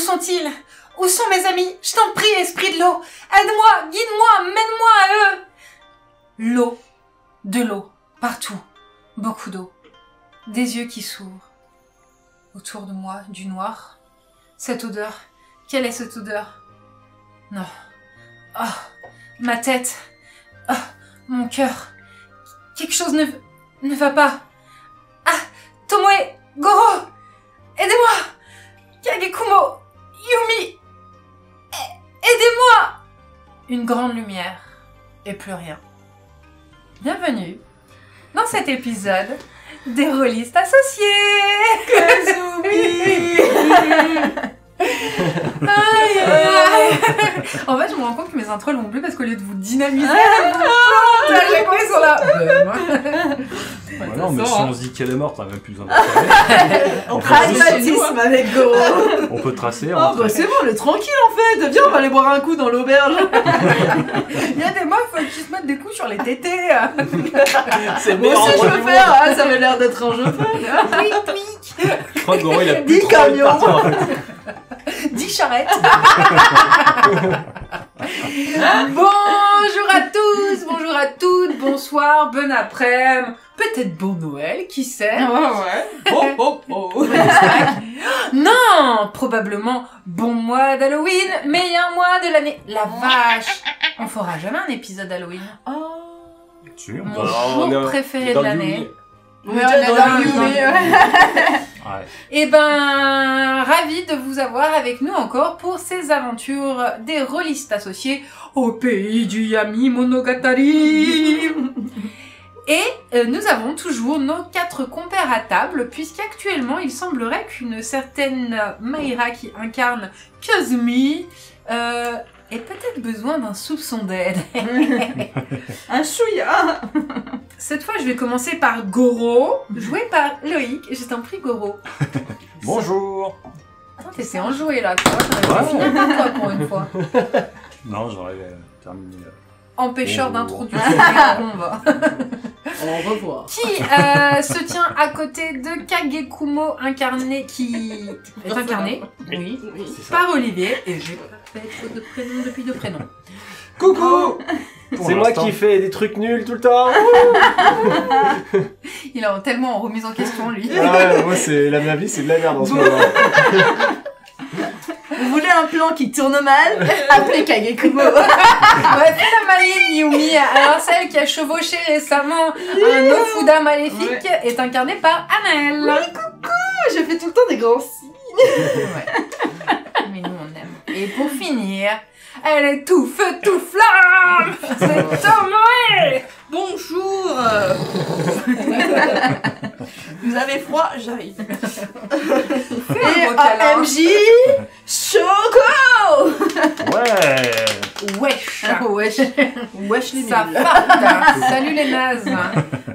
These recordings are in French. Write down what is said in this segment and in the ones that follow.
sont-ils? Où sont mes amis? Je t'en prie, esprit de l'eau! Aide-moi, guide-moi, mène-moi à eux! L'eau. De l'eau. Partout. Beaucoup d'eau. Des yeux qui s'ouvrent. Autour de moi, du noir. Cette odeur. Quelle est cette odeur? Non. Oh, ma tête. Oh, mon cœur. Quelque chose ne va pas. Ah, Tomoe, Goro, aidez-moi. Kagekumo, Yumi, aidez-moi. Une grande lumière et plus rien. Bienvenue dans cet épisode des rôlistes associés. Kazumi. Aïe, aïe. En fait, je me rends compte que mes intros l'ont plus parce qu'au lieu de vous dynamiser, ils sont là. Non, mais si on se dit qu'elle est morte, on n'a même plus besoin de On pragmatisme avec Goro. On peut tracer. Oh bah c'est bon, on est tranquille en fait. Viens, on va aller boire un coup dans l'auberge. Il y a des meufs qui se mettent des coups sur les tétés. C'est moi aussi je veux faire. Ah, ça avait l'air d'être un jeu fun. Je crois que Goro il a plus 10 trop envie de camions. partir, en fait. 10 charrettes. Bonjour à tous, bonjour à toutes, bonsoir, bon après-midi, peut-être bon Noël, qui sait? Ouais. Oh oh oh. Non, probablement bon mois d'Halloween, meilleur mois de l'année. La vache, on fera jamais un épisode Halloween. Oh. Sûr. Mon On jour est préféré dans de le l'année. Yumi. Ouais, on est dans le Yumi, Ouais. Eh ben, ravi de vous avoir avec nous encore pour ces aventures des rôlistes associés au pays du Yami Monogatari. Et nous avons toujours nos 4 compères à table, puisqu'actuellement il semblerait qu'une certaine Mayra qui incarne Kazumi ait peut-être besoin d'un soupçon d'aide. Un chouïa. Cette fois, je vais commencer par Goro, joué par Loïc. Je t'en prie, Goro. Bonjour. Attends, t'essaies enjoué là, tu vois, t'aurais pu finir par toi pour une fois. Non, j'aurais terminé. Empêcheur Bonjour. d'introduction, on va. On revoit. Qui se tient à côté de Kagekumo, incarné, qui est incarné, oui, C'est ça. par Olivier. Et j'ai pas fait faute de prénom depuis 2 prénoms. Coucou. Pour C'est moi l'instant. qui fais des trucs nuls tout le temps. Il est tellement en remise en question, lui. Ah ouais, moi c'est ma vie, c'est de la merde en ce moment. Vous voulez un plan qui tourne mal? Appelez Kagekumo. Ouais, fais la maline, Yumi. Alors, celle qui a chevauché récemment un Ofuda maléfique est incarnée par Anaël. Oui, coucou. Je fais tout le temps des grands signes. Ouais. Mais nous, on aime. Et pour finir, elle est tout feu, tout flamme. C'est Tomoe. Bonjour. Vous avez froid? J'arrive. Fais un beau Et câlin. AMJ Choco. Ouais. Wesh. Wesh. Wesh les Ça nuls. farde. Salut les nazes.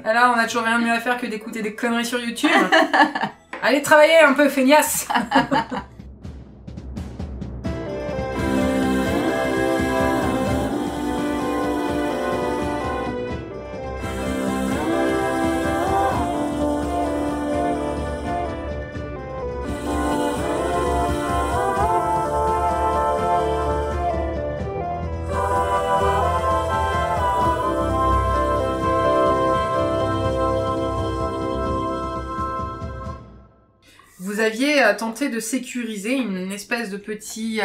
Alors, on a toujours rien de mieux à faire que d'écouter des conneries sur YouTube. Allez travailler un peu, feignasse. Vous aviez tenté de sécuriser une espèce de petit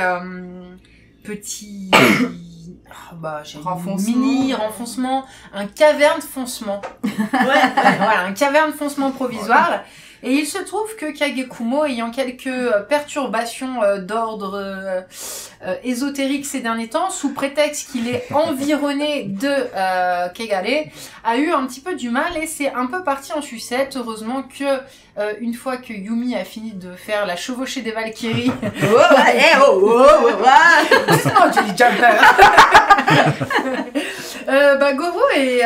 j'ai Renfoncement. mini renfoncement, un caverne foncement. Voilà, un caverne foncement provisoire. Et il se trouve que Kagekumo, ayant quelques perturbations d'ordre ésotérique ces derniers temps, sous prétexte qu'il est environné de Kegare, a eu un petit peu du mal et c'est un peu parti en sucette. Heureusement que une fois que Yumi a fini de faire la chevauchée des Valkyries, doucement, Jelly Jumper. Goro et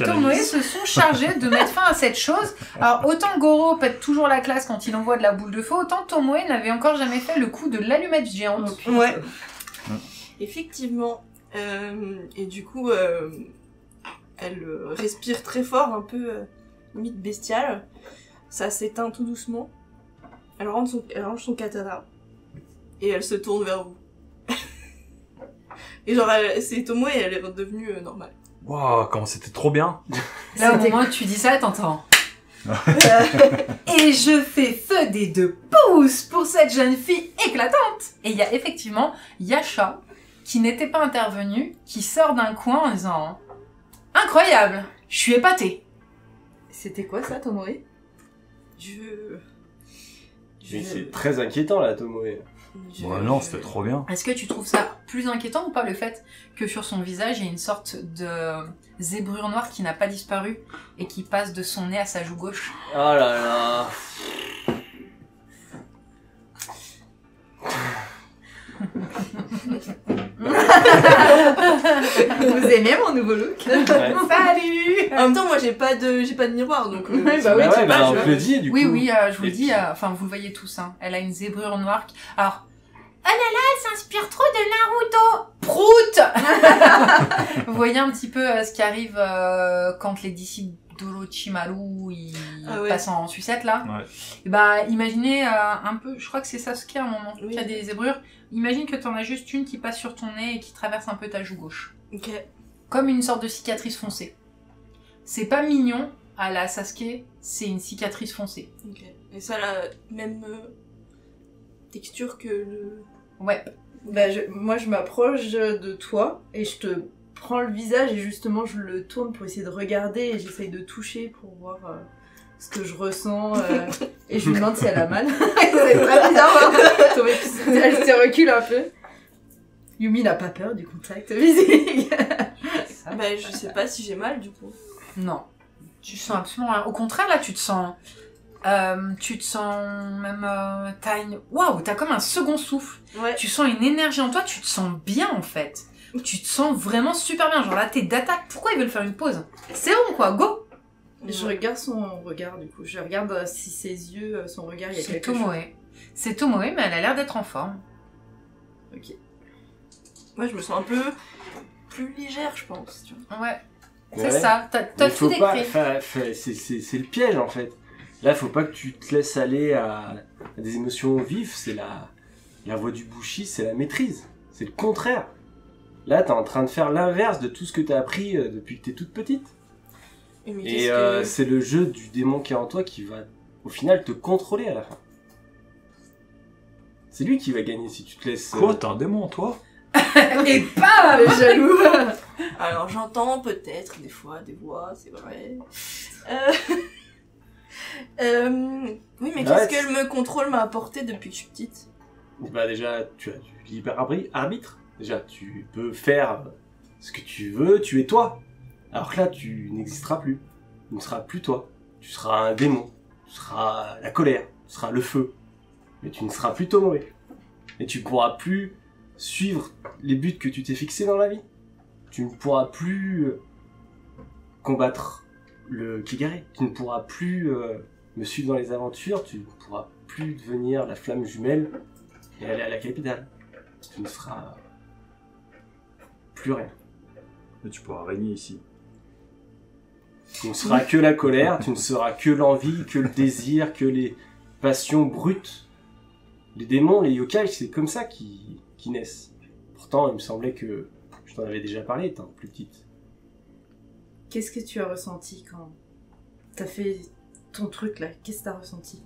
Tomoe se sont chargés de mettre fin à cette chose. Alors autant Goro pète toujours la classe quand il envoie de la boule de feu, autant Tomoe n'avait encore jamais fait le coup de l'allumette géante. Ouais. Effectivement. Et du coup, elle respire très fort, un peu limite bestiale. Ça s'éteint tout doucement. Elle range son katana. et elle se tourne vers vous. Et genre, c'est Tomoe et elle est redevenue normale. Waouh, comment c'était trop bien. Là, au moment où tu dis ça, t'entends. Et je fais feu des 2 pouces pour cette jeune fille éclatante. Et il y a effectivement Yasha, qui n'était pas intervenue, qui sort d'un coin en disant « Incroyable, je suis épatée !» C'était quoi ça, Tomoe? Mais c'est très inquiétant là, Tomoe. Ouais, non, c'était trop bien. Est-ce que tu trouves ça plus inquiétant ou pas, le fait que sur son visage, il y a une sorte de zébrure noire qui n'a pas disparu et qui passe de son nez à sa joue gauche? Oh là là. Vous aimez mon nouveau look? Ouais. Salut! En même temps, moi, j'ai pas de miroir, donc... Bah oui, Bah ouais, tu bah, vois, on te le dit du coup. Oui, oui, je vous Et le dis, puis- enfin, vous le voyez tous, hein. Elle a une zébrure noire. Alors, oh là là, elle s'inspire trop de Naruto! Prout! Vous voyez un petit peu ce qui arrive quand les disciples d'Orochimaru ils Ah ouais. passent en sucette, là. Ouais. Et bah, imaginez un peu, je crois que c'est Sasuke à un moment Oui. qui a des zébrures. Imagine que t'en as juste une qui passe sur ton nez et qui traverse un peu ta joue gauche. Ok. Comme une sorte de cicatrice foncée. C'est pas mignon à la Sasuke, c'est une cicatrice foncée. Ok. Et ça, la même texture que le... Ouais. Bah, moi, je m'approche de toi et je te prends le visage et justement, je le tourne pour essayer de regarder et j'essaye de toucher pour voir ce que je ressens. Et je lui demande si elle a mal. C'est très bizarre. Hein. Elle se recule un peu. Yumi n'a pas peur du contact physique. Bah, je sais pas si j'ai mal, du coup. Non. Tu sens absolument rien. Au contraire, là, tu te sens même... Waouh, t'as comme un second souffle. Ouais. Tu sens une énergie en toi, tu te sens bien, en fait. Tu te sens vraiment super bien. Genre là, t'es d'attaque. Pourquoi ils veulent faire une pause? C'est bon, quoi, go! Je regarde son regard du coup. Je regarde si ses yeux, son regard, il y a C'est quelque chose. Tomoe. C'est Tomoe, mais elle a l'air d'être en forme. Ok. Moi, je me sens un peu plus légère, je pense. Tu vois. Ouais. Ouais. C'est ça. T'as Mais tout faut pas, décrit. c'est le piège en fait. Là, faut pas que tu te laisses aller à des émotions vives. C'est la voie du Bushi, c'est la maîtrise. C'est le contraire. Là, t'es en train de faire l'inverse de tout ce que t'as appris depuis que t'es toute petite. Mais Et qu'est-ce que... c'est le jeu du démon qui est en toi qui va, au final, te contrôler à la fin. C'est lui qui va gagner si tu te laisses. Quoi, t'es un démon, toi? Et bam! Jaloux. Alors, j'entends peut-être des fois des voix, c'est vrai. Oui, mais Ouais, qu'est-ce que le contrôle m'a apporté depuis que je suis petite? Bah déjà, tu as du libre arbitre. Déjà, tu peux faire ce que tu veux, tu es toi. Alors que là, tu n'existeras plus. Tu ne seras plus toi. Tu seras un démon. Tu seras la colère. Tu seras le feu. Mais tu ne seras plus Tomoe. Et tu ne pourras plus suivre les buts que tu t'es fixés dans la vie. Tu ne pourras plus combattre le Kigare. Tu ne pourras plus me suivre dans les aventures. Tu ne pourras plus devenir la flamme jumelle et aller à la capitale. Tu ne seras plus rien. Mais tu pourras régner ici. Tu ne seras que la colère, tu ne seras que l'envie, que le désir, que les passions brutes. Les démons, les yokai, c'est comme ça qui naissent. Pourtant, il me semblait que je t'en avais déjà parlé étant plus petite. Qu'est-ce que tu as ressenti quand t'as fait ton truc là? Qu'est-ce que t'as ressenti?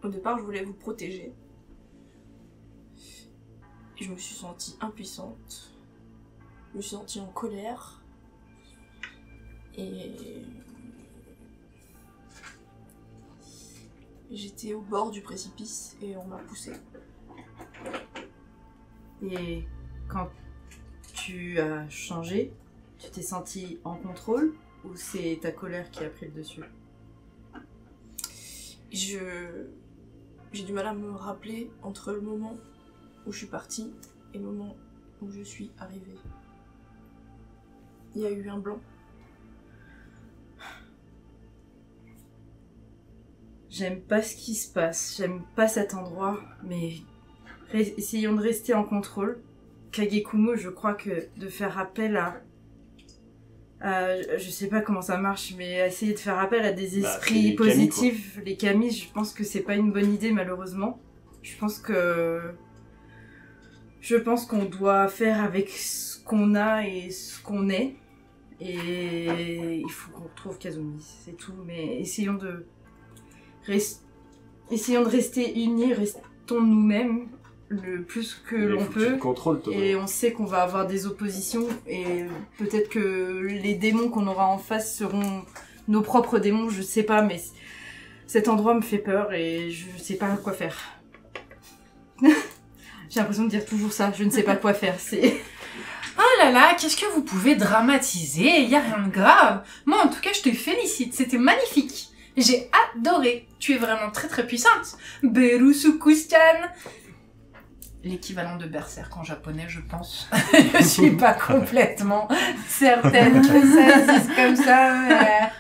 Au départ, je voulais vous protéger. Et je me suis sentie impuissante. Je me suis sentie en colère. Et... j'étais au bord du précipice et on m'a poussée. Et quand tu as changé, tu t'es senti en contrôle ou c'est ta colère qui a pris le dessus? J'ai du mal à me rappeler entre le moment où je suis partie et le moment où je suis arrivée. Il y a eu un blanc. J'aime pas ce qui se passe, j'aime pas cet endroit, mais essayons de rester en contrôle. Kagekumo, je crois que de faire appel à je sais pas comment ça marche, mais essayer de faire appel à des Bah, esprits c'est les kami, positifs, les kami, je pense que c'est pas une bonne idée malheureusement. Je pense qu'on doit faire avec ce qu'on a et ce qu'on est. Et il faut qu'on retrouve Kazumi, c'est tout. Mais essayons de rester unis, restons nous-mêmes le plus que Il l'on faut que tu te peut. contrôles, toi. Et on sait qu'on va avoir des oppositions et peut-être que les démons qu'on aura en face seront nos propres démons, je sais pas, mais cet endroit me fait peur et je sais pas quoi faire. J'ai l'impression de dire toujours ça, je ne sais pas quoi faire, c'est... Oh là là, qu'est-ce que vous pouvez dramatiser? Y a rien de grave. Moi, en tout cas, je te félicite. C'était magnifique. J'ai adoré. Tu es vraiment très très puissante. Berusukustan. L'équivalent de berserk en japonais, je pense. Je suis pas complètement certaine que ça existe comme ça.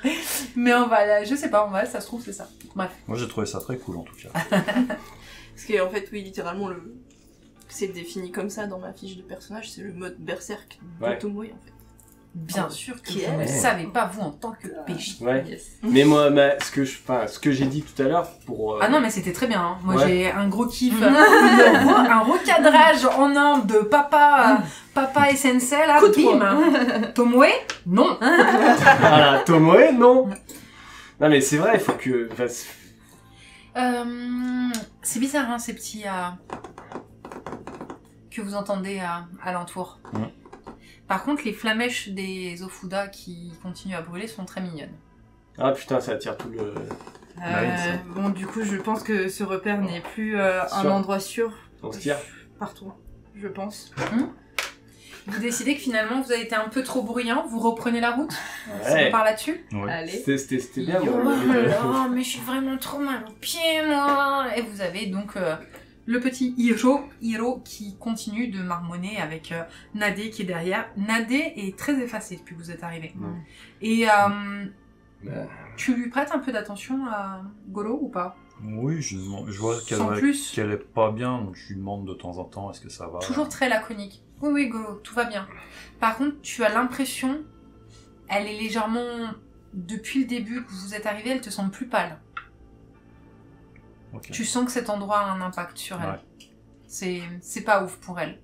Mais on va, je sais pas, ça se trouve, c'est ça. Bref. Moi j'ai trouvé ça très cool en tout cas. Parce qu'en fait, oui, littéralement, c'est défini comme ça dans ma fiche de personnage, c'est le mode berserk Ouais. d'Otomoe, en fait. Bien sûr que Qui vous ne est- le savez pas, vous, en tant que péché. Ouais. Yes. Mais moi, ce que j'ai dit tout à l'heure pour. Ah non, mais c'était très bien. Hein. Moi, Ouais. j'ai un gros kiff. Un recadrage en un de papa et sensei, là, Coup de bim. Tomoe? Non. Voilà, Tomoe, non. Non, mais c'est vrai, il faut que. Enfin, C'est bizarre, hein, ces petits que vous entendez alentour. Ouais. Par contre, les flamèches des Ofuda qui continuent à brûler sont très mignonnes. Ah putain, ça attire tout le. Bon, du coup, je pense que ce repère n'est plus un Sûr. endroit sûr On se tire. partout, je pense. Vous décidez que finalement, vous avez été un peu trop bruyant, vous reprenez la route. On Ouais. repart là-dessus. Ouais. Allez. C'était bien, Oh, moi. oh, mais je suis vraiment trop mal aux pieds, moi. Et vous avez donc le petit Hiro qui continue de marmonner avec Nadé qui est derrière. Nadé est très effacé depuis que vous êtes arrivé. Mm. Et Bah, tu lui prêtes un peu d'attention à Goro ou pas? Oui, je vois Sans plus. qu'elle est pas bien, donc je lui demande de temps en temps est-ce que ça va. Toujours très laconique. Oui, oui, Goro, tout va bien. Par contre, tu as l'impression, elle est légèrement... Depuis le début que vous êtes arrivé, elle te semble plus pâle. Ok. Tu sens que cet endroit a un impact sur elle. Ouais. C'est pas ouf pour elle.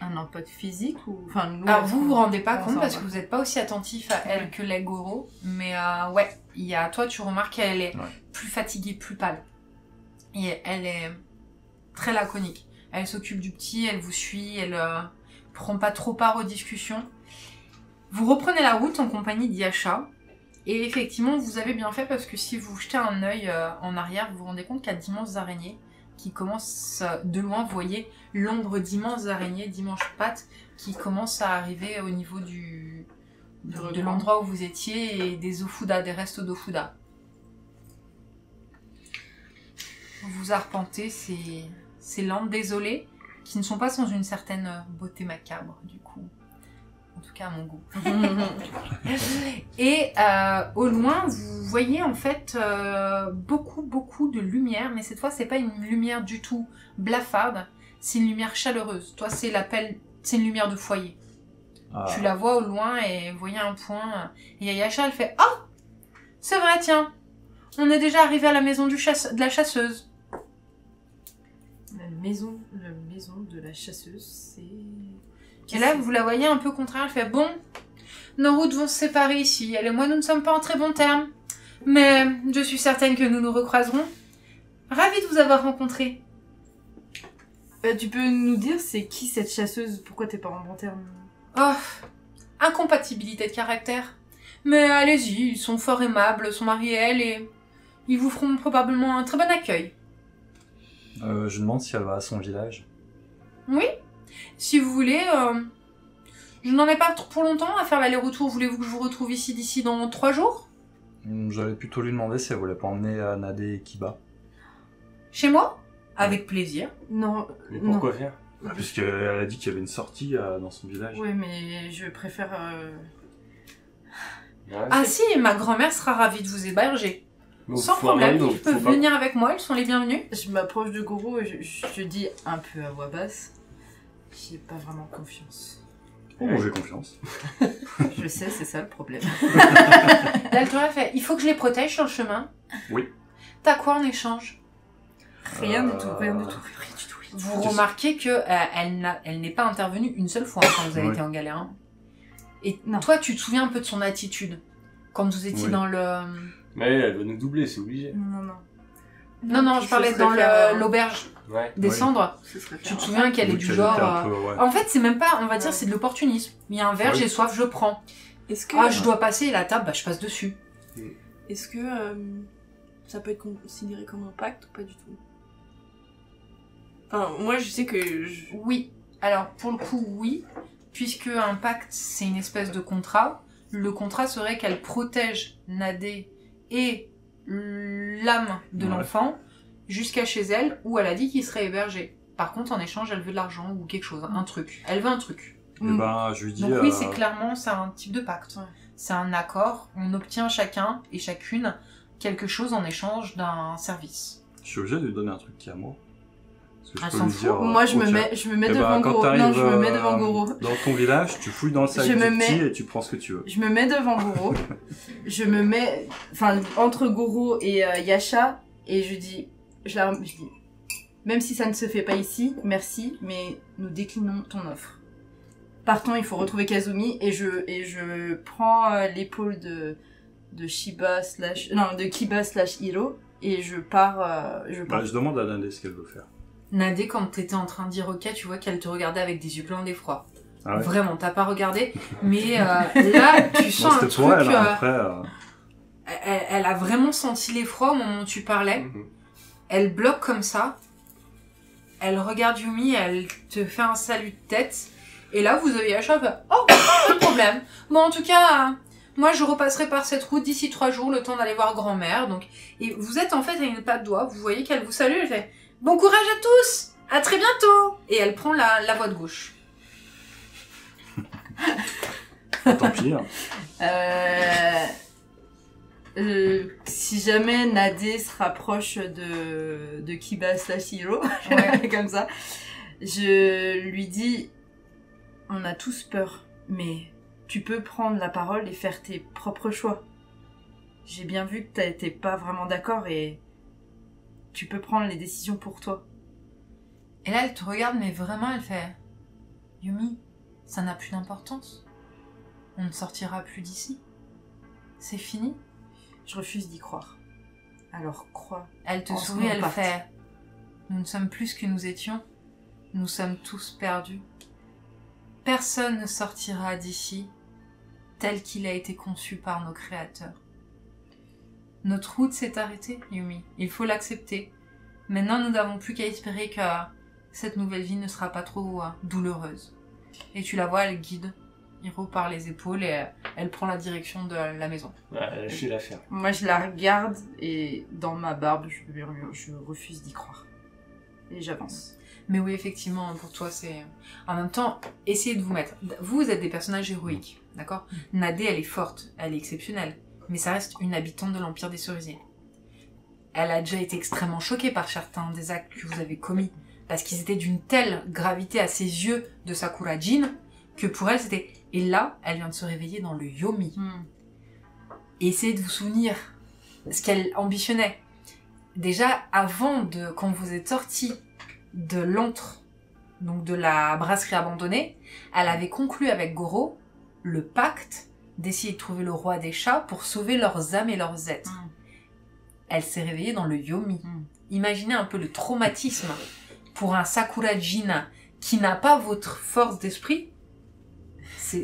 Un impact physique ou... Enfin, nous, Alors vous vous rendez pas on compte s'en parce va. que vous n'êtes pas aussi attentif à elle que les Goro. Mais ouais, toi tu remarques qu'elle est Ouais. plus fatiguée, plus pâle. Et elle est très laconique. Elle s'occupe du petit, elle vous suit, elle prend pas trop part aux discussions. Vous reprenez la route en compagnie d'Yasha. Et effectivement, vous avez bien fait parce que si vous jetez un œil en arrière, vous vous rendez compte qu'il y a d'immenses araignées qui commencent de loin. Vous voyez l'ombre d'immenses araignées, d'immenses pattes qui commencent à arriver au niveau de l'endroit où vous étiez et des Ofuda, des restes d'Ofuda. Vous arpentez ces landes désolées qui ne sont pas sans une certaine beauté macabre du coup. En tout cas à mon goût. Et au loin, vous voyez en fait beaucoup de lumière, mais cette fois c'est pas une lumière du tout blafarde, c'est une lumière chaleureuse. Toi c'est une lumière de foyer. Ah. Tu la vois au loin et vous voyez un point. Et Yasha elle fait oh c'est vrai tiens, on est déjà arrivé à la maison de la chasseuse. La maison de la chasseuse, c'est... Et là, vous la voyez un peu contraire, elle fait « Bon, nos routes vont se séparer ici, elle et moi, nous ne sommes pas en très bons termes, mais je suis certaine que nous nous recroiserons. Ravie de vous avoir rencontré. Tu peux nous dire c'est qui cette chasseuse? Pourquoi t'es pas en bon terme? Oh, incompatibilité de caractère. Mais allez-y, ils sont fort aimables, son mari et elle, et ils vous feront probablement un très bon accueil. Je demande si elle va à son village. Oui, si vous voulez, je n'en ai pas pour longtemps à faire l'aller-retour. Voulez-vous que je vous retrouve ici d'ici dans 3 jours? J'allais plutôt lui demander si elle voulait pas emmener Nadé et Kiba. Chez moi? Avec plaisir. Non, Mais non. pourquoi faire? Parce qu'elle a dit qu'il y avait une sortie dans son village. Ouais, mais je préfère... Ouais. Ah si, ma grand-mère sera ravie de vous héberger. Donc, Sans faut problème, donc, ils peuvent faut pas- venir avec moi, ils sont les bienvenus. Je m'approche de Goro et je dis un peu à voix basse. J'ai pas vraiment confiance. Oh, j'ai confiance. Je sais, c'est ça le problème. L'Altora fait, il faut que je les protège sur le chemin. Oui. T'as quoi en échange? Rien du tout, rien du tout. Vous remarquez que elle n'est pas intervenue une seule fois quand vous avez été en galère. Hein. Et Non. toi, tu te souviens un peu de son attitude quand vous étiez dans le... Mais elle va nous doubler, c'est obligé. Non, je parlais dans l'auberge Ouais. des cendres. Ce serait Tu faire te souviens qu'elle est Donc, du elle genre... était un peu, ouais. En fait, c'est même pas, on va dire, Ouais. c'est de l'opportunisme. Il y a un verre, Ouais. j'ai soif, je prends. Est-ce que, Ah, je dois passer la table, bah je passe dessus. est-ce que ça peut être considéré comme un pacte ou pas du tout? Enfin, moi je sais que Oui. Alors, pour le coup, oui. Puisque un pacte, c'est une espèce de contrat. Le contrat serait qu'elle protège Nadé et l'âme de Ouais. l'enfant jusqu'à chez elle, où elle a dit qu'il serait hébergé. Par contre, en échange, elle veut de l'argent ou quelque chose, un truc. Elle veut un truc. Et ben, je lui dis. Donc oui, c'est clairement, c'est un type de pacte. Ouais. C'est un accord. On obtient chacun et chacune quelque chose en échange d'un service. Je suis obligé de lui donner un truc qui est à moi. Parce que Elle je peux s'en lui fout. dire. Moi, je me ok. mets Eh ben, devant quand Goro. t'arrives, Non, je me mets devant Goro. Dans ton village, tu fouilles dans le sac Je du me petit mets- et tu prends ce que tu veux. Je me mets devant Goro. Je me mets, enfin, entre Goro et Yasha, et je dis, je dis, même si ça ne se fait pas ici, merci, mais nous déclinons ton offre. Partons, il faut retrouver Kazumi, et je prends l'épaule de Shiba de Kiba / Hiro, et je pars, Bah, je demande à Nadé ce qu'elle veut faire. Nadé, quand t'étais en train de dire ok, tu vois qu'elle te regardait avec des yeux pleins d'effroi. Ah ouais. Vraiment, t'as pas regardé, mais là, tu Non, sens un c'était truc. pour elle, hein, après. Elle a vraiment senti l'effroi au moment où tu parlais. Mhm. Elle bloque comme ça. Elle regarde Yumi, elle te fait un salut de tête. Et là, vous avez Yasha, oh, pas de problème. Bon, en tout cas, moi, je repasserai par cette route d'ici 3 jours, le temps d'aller voir grand-mère. Donc, et vous êtes en fait à une patte doigt. Vous voyez qu'elle vous salue. Elle fait bon courage à tous. À très bientôt. Et elle prend la voie de gauche. Tant pis. Hein. Si jamais Nadé se rapproche de Kiba / Hiro, Ouais. comme ça, je lui dis, on a tous peur, mais tu peux prendre la parole et faire tes propres choix. J'ai bien vu que t'étais pas vraiment d'accord et tu peux prendre les décisions pour toi. Et là, elle te regarde, mais vraiment, elle fait Yumi, ça n'a plus d'importance. On ne sortira plus d'ici. C'est fini. Je refuse d'y croire. Alors crois. Elle te En sourit, ce elle moment, fait nous ne sommes plus ce que nous étions. Nous sommes tous perdus. Personne ne sortira d'ici tel qu'il a été conçu par nos créateurs. Notre route s'est arrêtée, Yumi. Il faut l'accepter. Maintenant, nous n'avons plus qu'à espérer que cette nouvelle vie ne sera pas trop douloureuse. Et tu la vois, elle guide Hiro par les épaules et elle prend la direction de la maison. Ouais, lâchez l'affaire. Moi, je la regarde et dans ma barbe, je refuse d'y croire. Et j'avance. Mais oui, effectivement, pour toi, c'est... En même temps, essayez de vous mettre... Vous êtes des personnages héroïques, d'accord ? Nadé, elle est forte, elle est exceptionnelle, mais ça reste une habitante de l'Empire des Cerisiers. Elle a déjà été extrêmement choquée par certains des actes que vous avez commis, parce qu'ils étaient d'une telle gravité à ses yeux de Sakura Jin, que pour elle, c'était... Et là, elle vient de se réveiller dans le Yomi. Et essayez de vous souvenir ce qu'elle ambitionnait. Déjà, quand vous êtes sortis de l'antre, donc de la brasserie abandonnée, elle avait conclu avec Goro le pacte d'essayer de trouver le roi des chats pour sauver leurs âmes et leurs êtres. Elle s'est réveillée dans le Yomi. Imaginez un peu le traumatisme pour un Sakura Jin qui n'a pas votre force d'esprit. Qui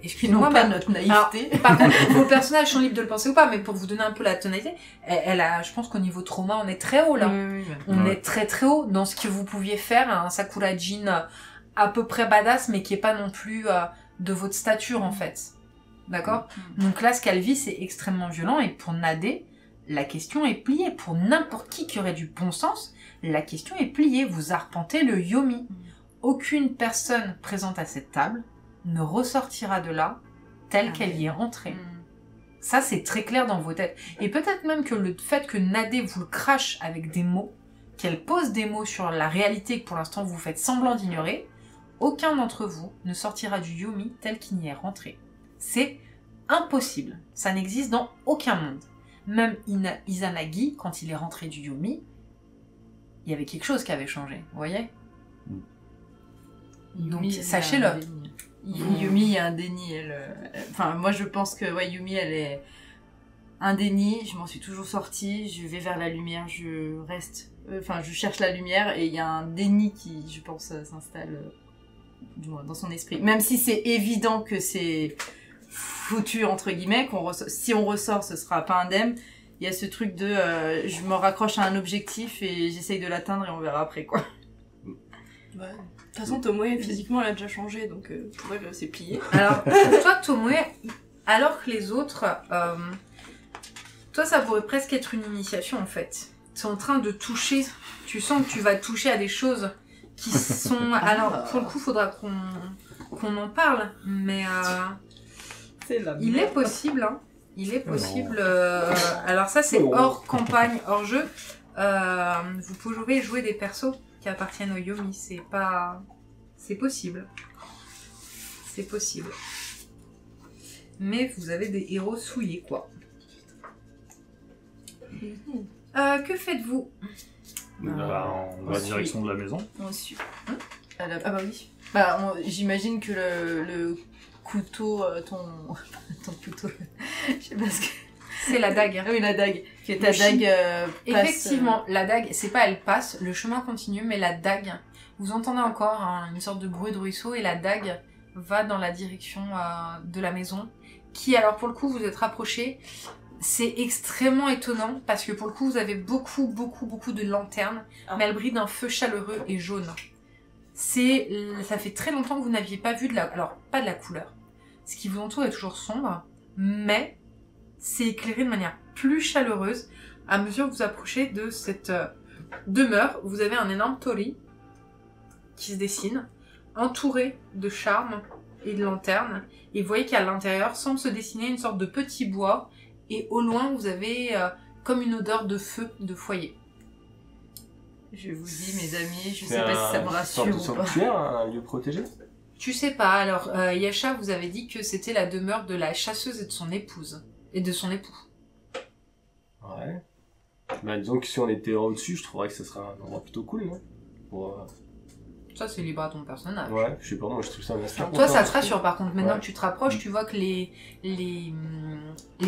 Excusez-moi, n'ont pas mais- notre naïveté. Alors, par contre, vos personnages sont libres de le penser ou pas, mais pour vous donner un peu la tonalité, je pense qu'au niveau trauma, on est très haut là. On Ouais. est très très haut dans ce que vous pouviez faire, un Sakura Jin à peu près badass, mais qui est pas non plus de votre stature en fait. D'accord ? Donc là, ce qu'elle vit, c'est extrêmement violent, et pour Nadé, la question est pliée. Pour n'importe qui aurait du bon sens, la question est pliée. Vous arpentez le Yomi. Aucune personne présente à cette table ne ressortira de là telle qu'elle y est entrée. Ça, c'est très clair dans vos têtes. Et peut-être même que le fait que Nadé vous le crache avec des mots, qu'elle pose des mots sur la réalité que pour l'instant vous faites semblant d'ignorer, aucun d'entre vous ne sortira du Yomi tel qu'il n'y est rentré. C'est impossible. Ça n'existe dans aucun monde. Même Izanagi, quand il est rentré du Yomi, il y avait quelque chose qui avait changé, vous voyez? Donc, Yumi, elle sachez-le. a un déni. Yumi a un déni. Enfin, moi, je pense que ouais, Yumi, elle est un déni. Je m'en suis toujours sortie. Je vais vers la lumière. Je reste. Enfin, je cherche la lumière et il y a un déni qui, je pense, s'installe du moins dans son esprit. Même si c'est évident que c'est foutu entre guillemets, si on ressort, ce sera pas indemne. Il y a ce truc de, je me raccroche à un objectif et j'essaye de l'atteindre et on verra après quoi. Bah, de toute façon, Tomoe, physiquement, elle a déjà changé, donc pour elle, c'est plié. Alors, pour toi, Tomoe, alors que les autres, toi, ça pourrait presque être une initiation, en fait. Tu es en train de toucher, tu sens que tu vas toucher à des choses qui sont... Alors, pour le coup, faudra qu'on en parle, mais C'est la il est possible, hein. Il est possible... alors ça, c'est hors campagne, hors jeu. Vous pouvez jouer des persos qui appartiennent au Yomi, c'est pas... C'est possible. C'est possible. Mais vous avez des héros souillés, quoi. Que faites-vous? Bah, on va en direction de la maison. On suit. Ah bah oui. Bah, j'imagine que le couteau, ton couteau, je sais pas ce que... C'est la dague. Ah oui, la dague. Que ta Le dague passe... Effectivement, la dague, c'est pas elle passe, le chemin continue, mais la dague, vous entendez encore une sorte de bruit de ruisseau et la dague va dans la direction de la maison, qui, alors pour le coup, vous êtes rapprochés. C'est extrêmement étonnant parce que pour le coup, vous avez beaucoup de lanternes, mais elles brillent d'un feu chaleureux et jaune. Ça fait très longtemps que vous n'aviez pas vu alors pas de la couleur. Ce qui vous entoure est toujours sombre, mais c'est éclairé de manière plus chaleureuse à mesure que vous approchez de cette demeure. Vous avez un énorme torii qui se dessine, entouré de charmes et de lanternes. Et vous voyez qu'à l'intérieur semble se dessiner une sorte de petit bois. Et au loin, vous avez comme une odeur de feu, de foyer. Je vous dis, mes amis, je sais pas si ça me rassure ou pas. ou pas. Sanctuaire, un lieu protégé? Tu sais pas. Alors, Yasha vous avait dit que c'était la demeure de la chasseuse et de son épouse. Et de son époux. Ouais. Bah, disons que si on était au-dessus, je trouverais que ce serait un endroit plutôt cool, non? Pour, Ça, c'est libre à ton personnage. ouais, je sais pas, moi je trouve ça un aspect. Toi, ça te rassure. Par contre, maintenant Ouais. que tu te rapproches, tu vois que les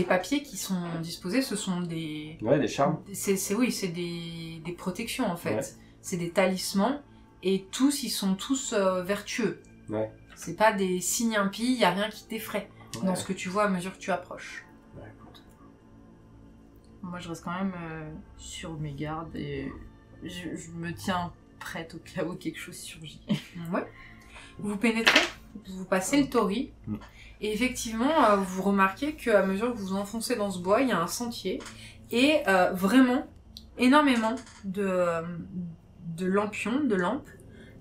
papiers qui sont disposés, ce sont des... Ouais, des charmes. C'est des protections, en fait. Ouais. C'est des talismans. Et tous, ils sont tous vertueux. Ouais. C'est pas des signes impies, il n'y a rien qui t'effraie Ouais. dans ce que tu vois à mesure que tu approches. Ouais, écoute. Moi, je reste quand même sur mes gardes et je me tiens prête au cas où quelque chose surgit. Ouais. Vous pénétrez, vous passez le torii, et effectivement, vous remarquez qu'à mesure que vous vous enfoncez dans ce bois, il y a un sentier, et vraiment, énormément de lampions, de lampes.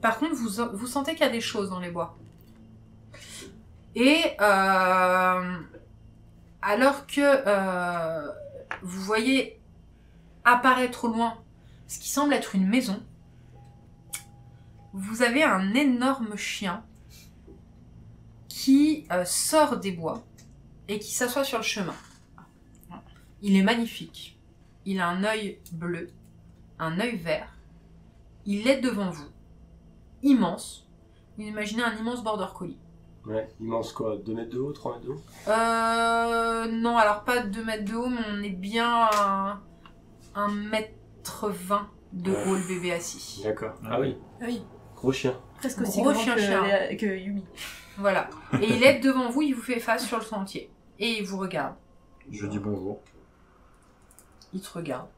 Par contre, vous sentez qu'il y a des choses dans les bois. Et alors que vous voyez apparaître au loin ce qui semble être une maison, vous avez un énorme chien qui sort des bois et qui s'assoit sur le chemin. Il est magnifique. Il a un œil bleu, un œil vert. Il est devant vous. Immense. Vous imaginez un immense border collie. Ouais, immense quoi? 2 mètres de haut, 3 mètres de haut? Non, alors pas 2 mètres de haut, mais on est bien à 1,20 m de haut, le bébé assis. D'accord. Ah oui, Ah oui. gros chien. Presque Gros aussi grand chien. que Yumi. Voilà. Et il est devant vous, il vous fait face sur le sentier. Et il vous regarde. Je dis bonjour. Il te regarde.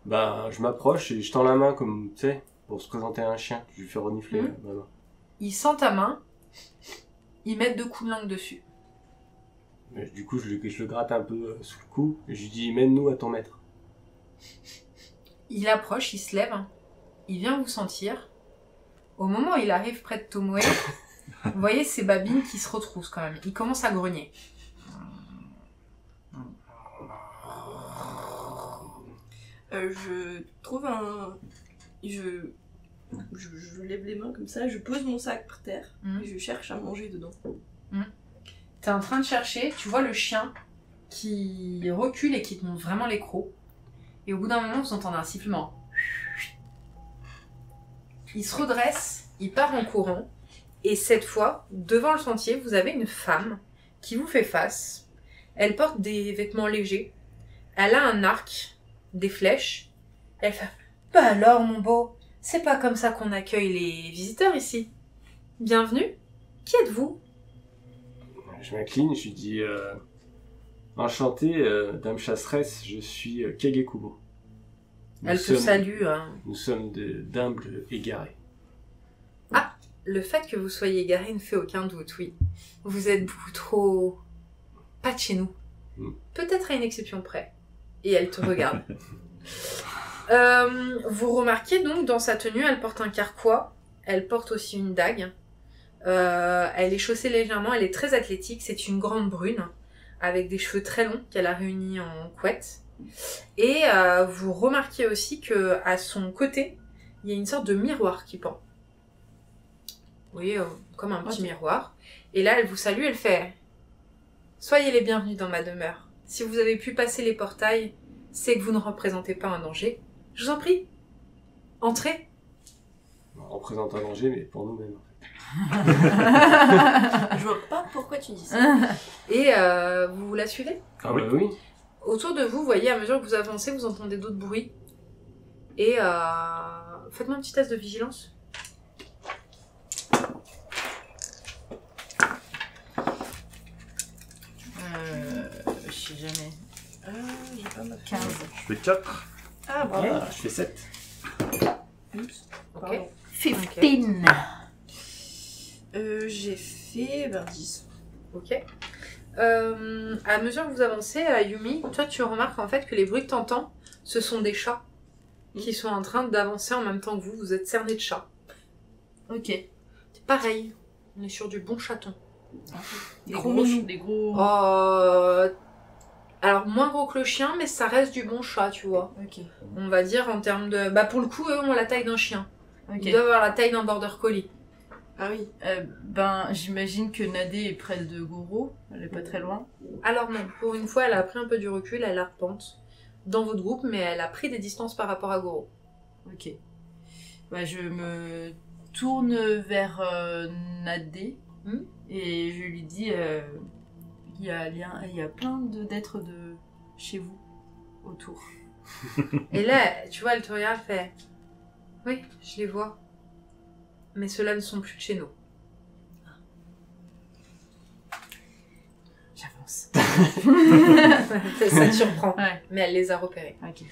Bah, je m'approche et je tends la main comme, tu sais, pour se présenter à un chien. Je lui fais renifler Mhm. ma main. Il sent ta main. Il met 2 coups de langue dessus. Mais du coup, je le gratte un peu sous le cou et je lui dis, mène-nous à ton maître. Il approche, il se lève. Il vient vous sentir. Au moment où il arrive près de Tomoe, vous voyez ses babines qui se retroussent quand même. Il commence à grogner. Je trouve un... Je lève les mains comme ça, je pose mon sac par terre et je cherche à manger dedans. T'es en train de chercher, tu vois le chien qui recule et qui te montre vraiment les crocs. Et au bout d'un moment, vous entendez un sifflement. Il se redresse, il part en courant. Et cette fois, devant le sentier, vous avez une femme qui vous fait face. Elle porte des vêtements légers. Elle a un arc, des flèches. Elle fait « Bah alors, mon beau, c'est pas comme ça qu'on accueille les visiteurs ici. Bienvenue. Qui êtes-vous » Je m'incline, je lui dis enchanté, dame chasseresse, je suis Kagekubo. Elle te salue. Hein. Nous sommes d'humbles égarés. Ah, le fait que vous soyez égaré ne fait aucun doute, oui. Vous êtes beaucoup trop... pas de chez nous. Peut-être à une exception près. Et elle te regarde. Vous remarquez donc dans sa tenue, elle porte un carquois. Elle porte aussi une dague. Elle est chaussée légèrement, elle est très athlétique. C'est une grande brune avec des cheveux très longs qu'elle a réunis en couette. Et vous remarquez aussi que à son côté, il y a une sorte de miroir qui pend. Vous voyez, comme un petit miroir. Et là, elle vous salue, elle fait « Soyez les bienvenus dans ma demeure. Si vous avez pu passer les portails, c'est que vous ne représentez pas un danger. Je vous en prie, entrez. » On représente un danger, mais pour nous-mêmes. Je vois pas pourquoi tu dis ça. Et vous la suivez? Ah oui. Oui. Autour de vous, vous voyez, à mesure que vous avancez, vous entendez d'autres bruits. Et faites-moi un petit test de vigilance. Je sais jamais. J'ai pas ma 15. Je fais 4. Ah, bravo. Ah, je fais 7. Oups. Ok. Pardon. 15. J'ai fait 10. Ok. À mesure que vous avancez, Yumi, toi tu remarques en fait que les bruits que t'entends, ce sont des chats qui sont en train d'avancer en même temps que vous. Vous êtes cernés de chats. Ok. C'est pareil, on est sur du bon chaton. Des Gros gros, minous. des gros. Alors moins gros que le chien, mais ça reste du bon chat, tu vois. Ok. On va dire en termes de... Bah pour le coup, eux ont la taille d'un chien. Ok. Ils doivent avoir la taille d'un border collie. Ah oui. Ben, j'imagine que Nadé est près de Goro. Elle est pas très loin. Alors non, pour une fois, elle a pris un peu du recul, elle arpente dans votre groupe, mais elle a pris des distances par rapport à Goro. Ok. Bah, je me tourne vers Nadé et je lui dis il y a plein d'êtres de chez vous autour. Et là, tu vois, elle te regarde, elle fait « Oui, je les vois. Mais ceux-là ne sont plus de chez nous. » J'avance. Ça te surprend, Ouais. mais elle les a repérés. Ok.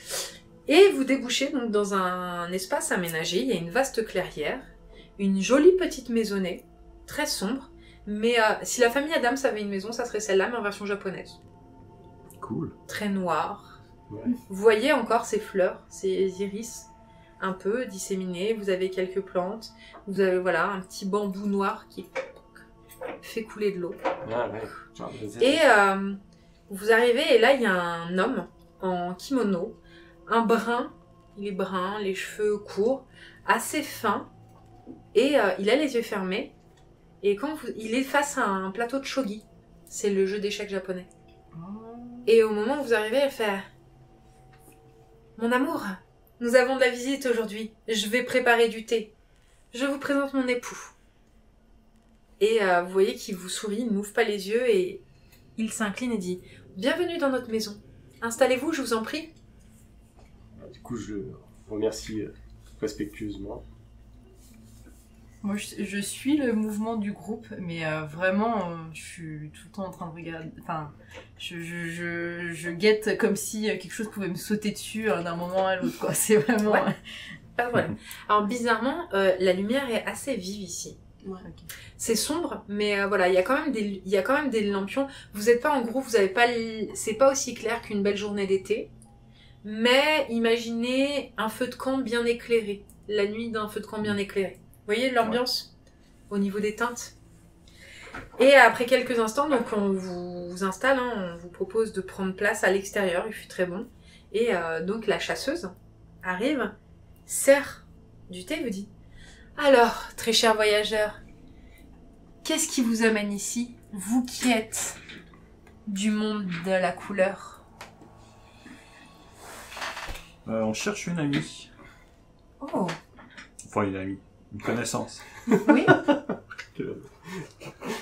Et vous débouchez donc dans un espace aménagé, il y a une vaste clairière, une jolie petite maisonnée, très sombre, mais si la famille Adams avait une maison, ça serait celle-là, mais en version japonaise. Cool. Très noire. Ouais. Vous voyez encore ces fleurs, ces iris, un peu disséminés, vous avez quelques plantes, vous avez voilà un petit bambou noir qui fait couler de l'eau. Ah ouais. Genre, Et vous arrivez et là il y a un homme en kimono, un brun, il est brun, les cheveux courts, assez fins, et il a les yeux fermés, et il est face à un plateau de shogi, c'est le jeu d'échecs japonais. Et au moment où vous arrivez, elle fait « Mon amour, nous avons de la visite aujourd'hui, je vais préparer du thé. Je vous présente mon époux. » Et vous voyez qu'il vous sourit, il n'ouvre pas les yeux et il s'incline et dit « Bienvenue dans notre maison. Installez-vous, je vous en prie. » Du coup, je le remercie respectueusement. Moi, je suis le mouvement du groupe, mais vraiment, je suis tout le temps en train de regarder. Enfin, je guette comme si quelque chose pouvait me sauter dessus d'un moment à l'autre, quoi. C'est vraiment. Ouais. Pas de problème. Alors bizarrement, la lumière est assez vive ici. Ouais. C'est sombre, mais voilà, il y a quand même des lampions. Vous n'êtes pas en groupe, vous avez pas, c'est pas aussi clair qu'une belle journée d'été. Mais imaginez un feu de camp bien éclairé, la nuit d'un feu de camp bien éclairé. Vous voyez l'ambiance au niveau des teintes. Et après quelques instants, donc on vous installe, on vous propose de prendre place à l'extérieur, il fait très bon. Et donc la chasseuse arrive, sert du thé et vous dit « Alors, très cher voyageur, qu'est-ce qui vous amène ici, vous qui êtes du monde de la couleur ?» On cherche une amie. Oh, Enfin, une amie. Une connaissance. Oui.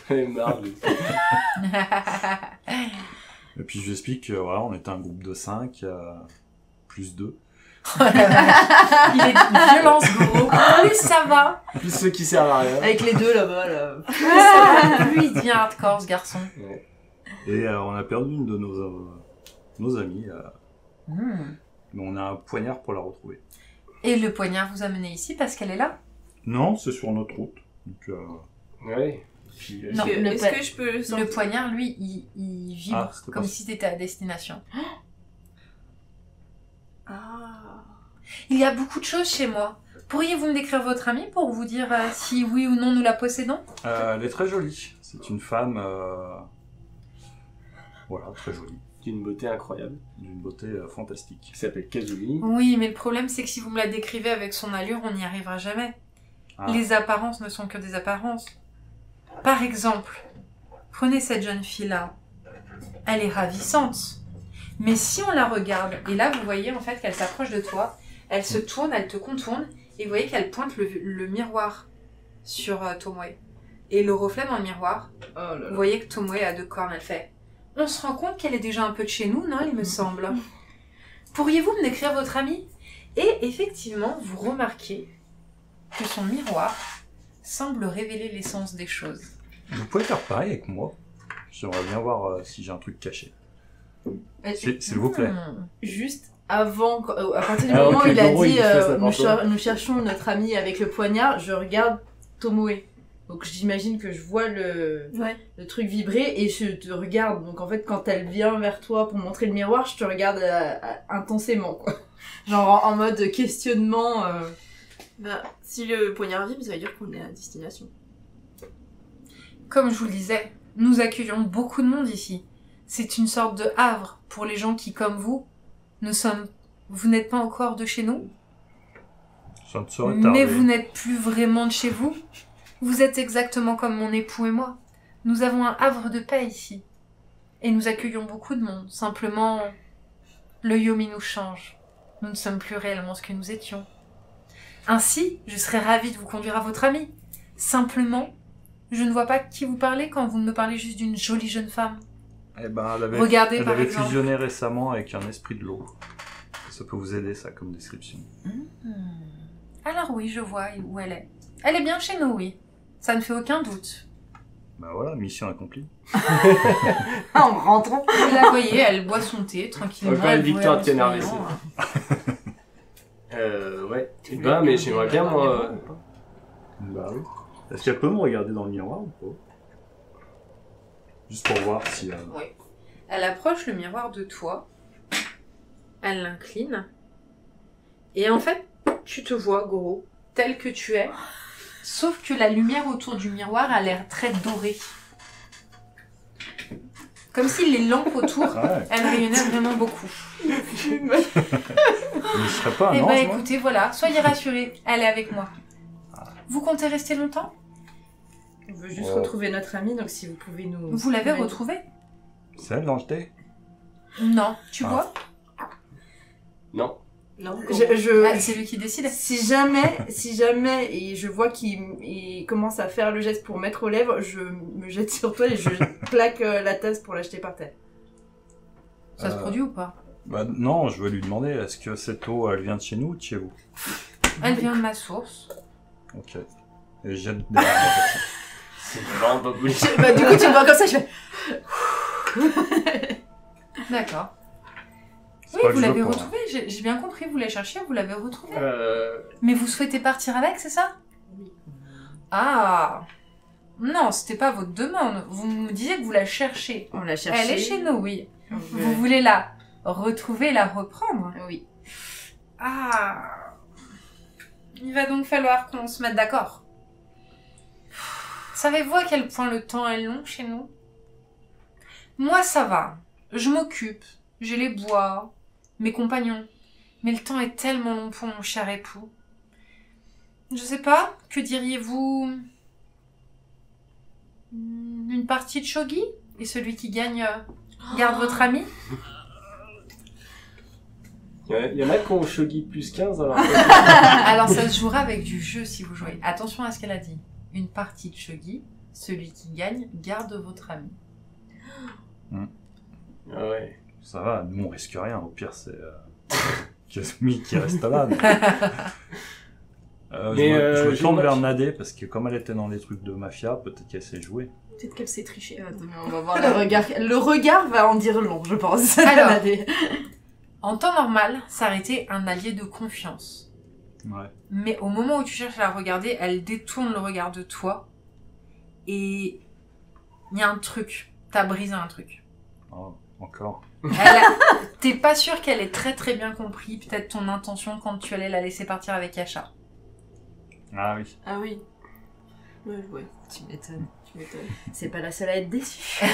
Elle est marre, lui. Et puis je lui explique que voilà, on était un groupe de 5, plus 2. Oh la vache. Il est d'une violence, gros. Plus ça va, Plus ceux qui servent à rien. Avec les deux là-bas, là. plus ça va, plus il devient hardcore, ce garçon. Ouais. Et on a perdu une de nos amies. Hmm. Mais on a un poignard pour la retrouver. Et le poignard vous a mené ici parce qu'elle est là? Non, c'est sur notre route. Donc, Ouais. Puis, Non, Est-ce que, le est-ce pa- que je peux le Le sentir? poignard, lui, il vibre Ah, c'était comme pas si t'étais à destination. Ah. Il y a beaucoup de choses chez moi. Pourriez-vous me décrire votre amie pour vous dire si oui ou non nous la possédons? elle est très jolie. C'est une femme... voilà, très jolie. d'une beauté incroyable. D'une beauté fantastique. Qui s'appelle Kazumi. Oui, mais le problème c'est que si vous me la décrivez avec son allure, on n'y arrivera jamais. Ah. Les apparences ne sont que des apparences. Par exemple, prenez cette jeune fille-là. Elle est ravissante. Mais si on la regarde, et là vous voyez en fait qu'elle s'approche de toi, elle se tourne, elle te contourne, et vous voyez qu'elle pointe le miroir sur Tomoe. Et le reflet dans le miroir, Oh là vous là. voyez que Tomoe a 2 cornes, elle fait. On se rend compte qu'elle est déjà un peu de chez nous, non, il me semble. Pourriez-vous me décrire votre amie? Et effectivement, vous remarquez que son miroir semble révéler l'essence des choses. Vous pouvez faire pareil avec moi. J'aimerais bien voir si j'ai un truc caché. S'il vous plaît. Juste avant, à partir du Ah, moment ok, où il a Goro, il dit fait ça pour toi. nous cherchons notre ami avec le poignard, je regarde Tomoe. Donc j'imagine que je vois le truc vibrer et je te regarde. Donc en fait, quand elle vient vers toi pour montrer le miroir, je te regarde intensément, quoi. Genre en mode questionnement. Bah, si le poignard vibre, ça veut dire qu'on est à destination. Comme je vous le disais, nous accueillons beaucoup de monde ici. C'est une sorte de havre pour les gens qui, comme vous, vous n'êtes pas encore de chez nous, Ça ne saurait tarder. mais vous n'êtes plus vraiment de chez vous. Vous êtes exactement comme mon époux et moi. Nous avons un havre de paix ici. Et nous accueillons beaucoup de monde. Simplement, le Yomi nous change. Nous ne sommes plus réellement ce que nous étions. Ainsi, je serais ravie de vous conduire à votre amie. Simplement, je ne vois pas qui vous parlez quand vous me parlez juste d'une jolie jeune femme. Eh ben, elle avait, Regardez, elle par avait exemple. fusionné récemment avec un esprit de l'eau. Ça peut vous aider, ça, comme description. Alors oui, je vois où elle est. Elle est bien chez nous, oui. Ça ne fait aucun doute. Bah voilà, mission accomplie. En rentrant. Vous la voyez, elle boit son thé tranquillement. Encore une elle victoire boit de canard en laissé. souriant. Ouais. Ben, mais j'aimerais bien, moi... Bah oui. Est-ce qu'elle peut me regarder dans le miroir ou pas? Juste pour voir si... Oui. Elle approche le miroir de toi. Elle l'incline. Et en fait, tu te vois, gros, tel que tu es. Sauf que la lumière autour du miroir a l'air très dorée. Comme si les lampes autour, Ouais, elles rayonnaient vraiment beaucoup. il ne serait pas un Eh ange, ben moi. écoutez, voilà, soyez rassurés, elle est avec moi. Vous comptez rester longtemps? On veut juste Oh. retrouver notre ami, donc si vous pouvez nous... Vous l'avez Ouais. retrouvée? C'est elle dans le thé? Non. Tu Ah. bois? Non. Non, Ah, c'est lui qui décide. Si jamais, et je vois qu'il commence à faire le geste pour mettre aux lèvres, je me jette sur toi et je plaque la tasse pour l'acheter par terre. Ça se produit ou pas? Bah non, je vais lui demander, est-ce que cette eau, elle vient de chez nous ou de chez vous? Elle vient de ma source. Ok. Et je jette derrière la personne. C'est vraiment pas cool. Bah du coup tu me vois comme ça, je fais... D'accord. C'est Oui, pas que vous je l'avez veux pas. retrouvé, j'ai bien compris, vous la cherchiez, vous l'avez retrouvée. Euh... Mais vous souhaitez partir avec, c'est ça? Oui. Ah! Non, c'était pas votre demande. Vous me disiez que vous la cherchez. On l'a cherché. Elle est chez nous, oui. On Vous veut- voulez la retrouver, la reprendre? Oui. Ah! Il va donc falloir qu'on se mette d'accord. Savez-vous à quel point le temps est long chez nous? Moi, ça va. Je m'occupe. J'ai les bois, mes compagnons. Mais le temps est tellement long pour mon cher époux. Je sais pas, que diriez-vous? Une partie de shogi? Et celui qui gagne garde votre ami? Il y en a qui ont Shogi plus 15 alors. Alors ça se jouera avec du jeu si vous jouez. Attention à ce qu'elle a dit. Une partie de shogi, celui qui gagne garde votre ami. Ah ouais. Ça va, nous on risque rien, au pire c'est Kazumi qui reste là. Je me tourne vers Nadé parce que comme elle était dans les trucs de mafia, peut-être qu'elle sait jouer. Peut-être qu'elle sait tricher. Attends, on va voir le regard. Le regard va en dire long, je pense. Alors. En temps normal, ça aurait été un allié de confiance. Ouais. Mais au moment où tu cherches à la regarder, elle détourne le regard de toi. Et il y a un truc. T'as brisé un truc. Oh, encore. T'es pas sûr qu'elle ait très très bien compris peut-être ton intention quand tu allais la laisser partir avec Yasha. Ah oui. Ah oui. Ouais. Tu m'étonnes. Tu m'étonnes. C'est pas la seule à être déçue. Ah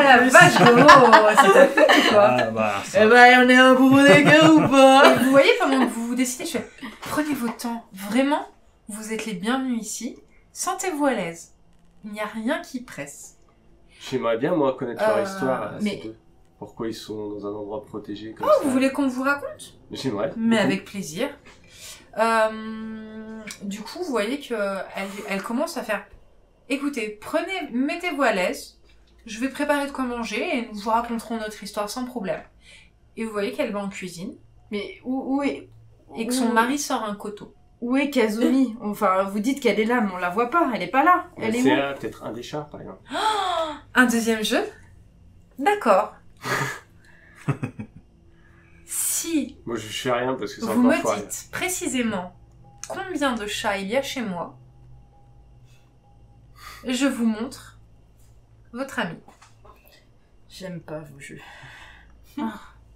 la vache, oh, c'est ta faute ou quoi? Ah bah ça. Eh ben, on est un bourreau des gars ou pas? Et vous voyez, pendant que vous vous décidez, je fais, prenez votre temps. Vraiment, vous êtes les bienvenus ici. Sentez-vous à l'aise. Il n'y a rien qui presse. J'aimerais bien, moi, connaître leur histoire. mais- ces deux. Pourquoi ils sont dans un endroit protégé comme Oh, ça. vous voulez qu'on vous raconte? J'aimerais. Mais beaucoup. avec plaisir. Du coup, vous voyez que elle commence à faire. Écoutez, mettez-vous à l'aise. Je vais préparer de quoi manger et nous vous raconterons notre histoire sans problème. Et vous voyez qu'elle va en cuisine Mais où est... et que son mari sort un couteau. Où est Kazumi? Enfin, vous dites qu'elle est là, mais on la voit pas. Elle est pas là. Elle est C'est où? peut-être un des chats, par exemple. Un deuxième jeu? D'accord. Si Moi, je fais rien parce que c'est vous encore me foiré. dites précisément combien de chats il y a chez moi, je vous montre votre ami. J'aime pas vos jeux.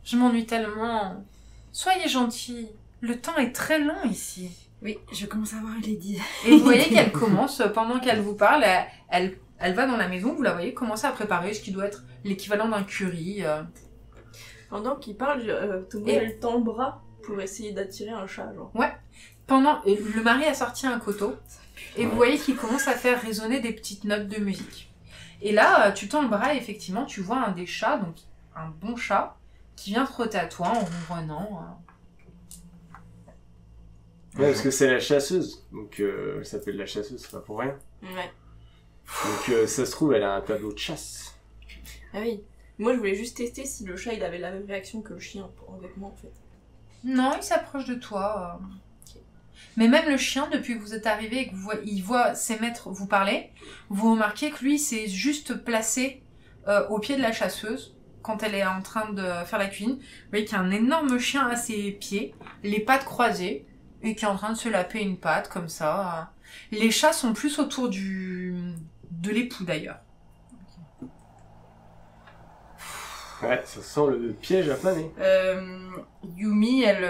Je m'ennuie tellement. Soyez gentils. Le temps est très long ici. Oui, je commence à voir Lady. Et vous voyez qu'elle commence, pendant qu'elle vous parle, elle va dans la maison, vous la voyez commencer à préparer ce qui doit être l'équivalent d'un curry. Pendant qu'il parle, Tomo, Et- elle tend le bras pour essayer d'attirer un chat, genre. Le mari a sorti un couteau, et vous voyez qu'il commence à faire résonner des petites notes de musique. Et là, tu tends le bras et effectivement, tu vois un des chats, donc un bon chat, qui vient frotter à toi en ronronnant. Ouais, parce que c'est la chasseuse. Donc, elle s'appelle la chasseuse, c'est pas pour rien. Ouais. Donc, ça se trouve, elle a un tableau de chasse. Ah oui. Moi, je voulais juste tester si le chat, il avait la même réaction que le chien avec moi, en fait. Non, il s'approche de toi. Mais même le chien, depuis que vous êtes arrivé et que il voit ses maîtres vous parler, vous remarquez que lui, s'est juste placé au pied de la chasseuse quand elle est en train de faire la cuisine. Vous voyez qu'il y a un énorme chien à ses pieds, les pattes croisées, et qui est en train de se laper une patte comme ça. Les chats sont plus autour de l'époux d'ailleurs. Ouais, ça sent le piège à planer. Yumi, elle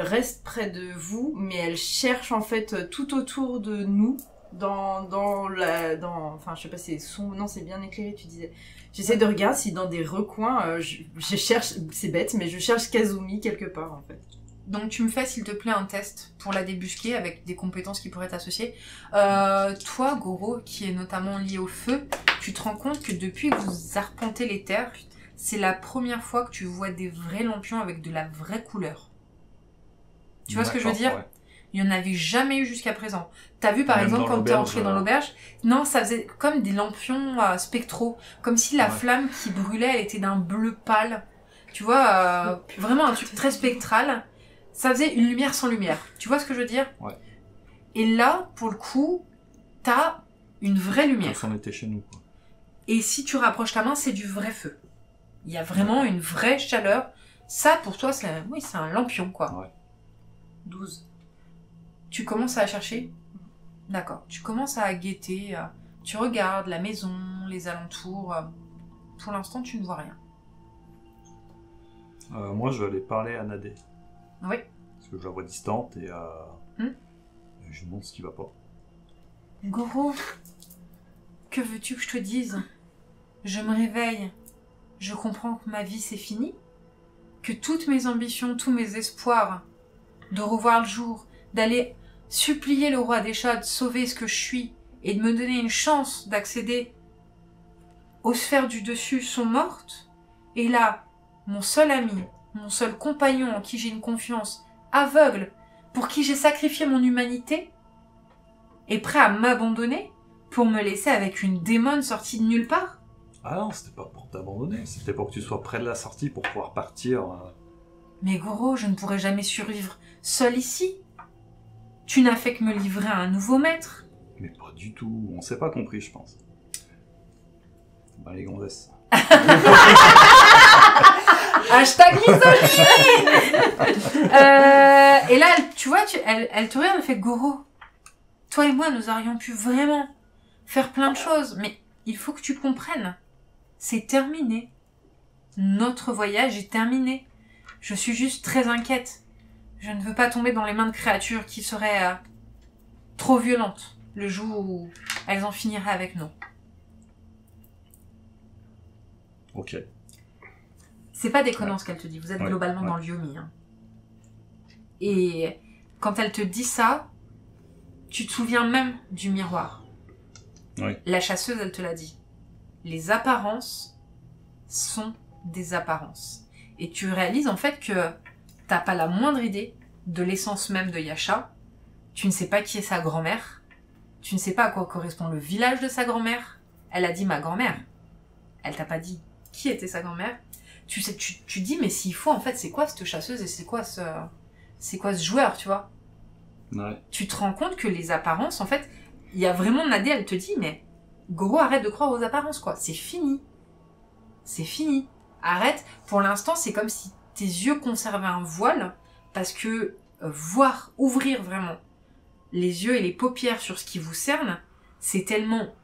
reste près de vous, mais elle cherche en fait tout autour de nous, enfin je sais pas, c'est bien éclairé, tu disais. J'essaie de regarder si dans des recoins, je cherche, c'est bête, mais je cherche Kazumi quelque part en fait. Donc tu me fais s'il te plaît un test pour la débusquer avec des compétences qui pourraient t'associer. Toi, Goro, qui est notamment lié au feu, tu te rends compte que depuis que vous arpentez les terres, c'est la première fois que tu vois des vrais lampions avec de la vraie couleur. Tu vois ce que je veux dire? Ouais. Il n'y en avait jamais eu jusqu'à présent. T'as vu par Même exemple dans quand t'es l'auberge, entré dans l'auberge? Non, ça faisait comme des lampions spectraux. Comme si la Ouais. flamme qui brûlait, elle était d'un bleu pâle. Tu vois, vraiment un truc très spectral. Ça faisait une lumière sans lumière. Tu vois ce que je veux dire? Ouais. Et là, pour le coup, t'as une vraie lumière. Comme si on était chez nous, quoi. Et si tu rapproches ta main, c'est du vrai feu. Il y a vraiment une vraie chaleur. Ça, pour toi, c'est un lampion, quoi. Ouais. 12. Tu commences à chercher? D'accord. Tu commences à guetter. Tu regardes la maison, les alentours. Pour l'instant, tu ne vois rien. Moi, je vais aller parler à Nadé. Oui. Parce que je la vois distante et je lui demande ce qui va pas. Goro, que veux-tu que je te dise? Je me réveille. Je comprends que ma vie, c'est fini. Que toutes mes ambitions, tous mes espoirs de revoir le jour, d'aller supplier le roi des chats de sauver ce que je suis et de me donner une chance d'accéder aux sphères du dessus sont mortes Et là, mon seul ami, mon seul compagnon en qui j'ai une confiance aveugle, pour qui j'ai sacrifié mon humanité, est prêt à m'abandonner pour me laisser avec une démone sortie de nulle part? Ah non, c'était pas pour t'abandonner, c'était pour que tu sois près de la sortie pour pouvoir partir. Mais Goro, je ne pourrai jamais survivre seul ici. Tu n'as fait que me livrer à un nouveau maître. Mais pas du tout, on s'est pas compris, je pense. Bah les gonzesses. Hashtag misogynie. Et là, tu vois, elle te regarde, elle fait Goro. Toi et moi, nous aurions pu vraiment faire plein de choses, mais il faut que tu comprennes. C'est terminé. Notre voyage est terminé. Je suis juste très inquiète. Je ne veux pas tomber dans les mains de créatures qui seraient trop violentes le jour où elles en finiraient avec nous. Ok. C'est pas déconnant ce qu'elle te dit. Vous êtes globalement dans le yomi. Hein. Et quand elle te dit ça, tu te souviens même du miroir. Oui. La chasseuse, elle te l'a dit. Les apparences sont des apparences. Et tu réalises en fait que t'as pas la moindre idée de l'essence même de Yasha. Tu ne sais pas qui est sa grand-mère. Tu ne sais pas à quoi correspond le village de sa grand-mère. Elle a dit ma grand-mère. Elle t'a pas dit qui était sa grand-mère. Tu sais, tu dis mais s'il faut en fait c'est quoi cette chasseuse et c'est quoi ce joueur, tu vois. Ouais. Tu te rends compte que les apparences en fait, il y a vraiment Nadé, elle te dit mais Goro, arrête de croire aux apparences quoi, c'est fini. C'est fini. Arrête, pour l'instant c'est comme si tes yeux conservaient un voile parce que ouvrir vraiment les yeux et les paupières sur ce qui vous cerne, c'est tellement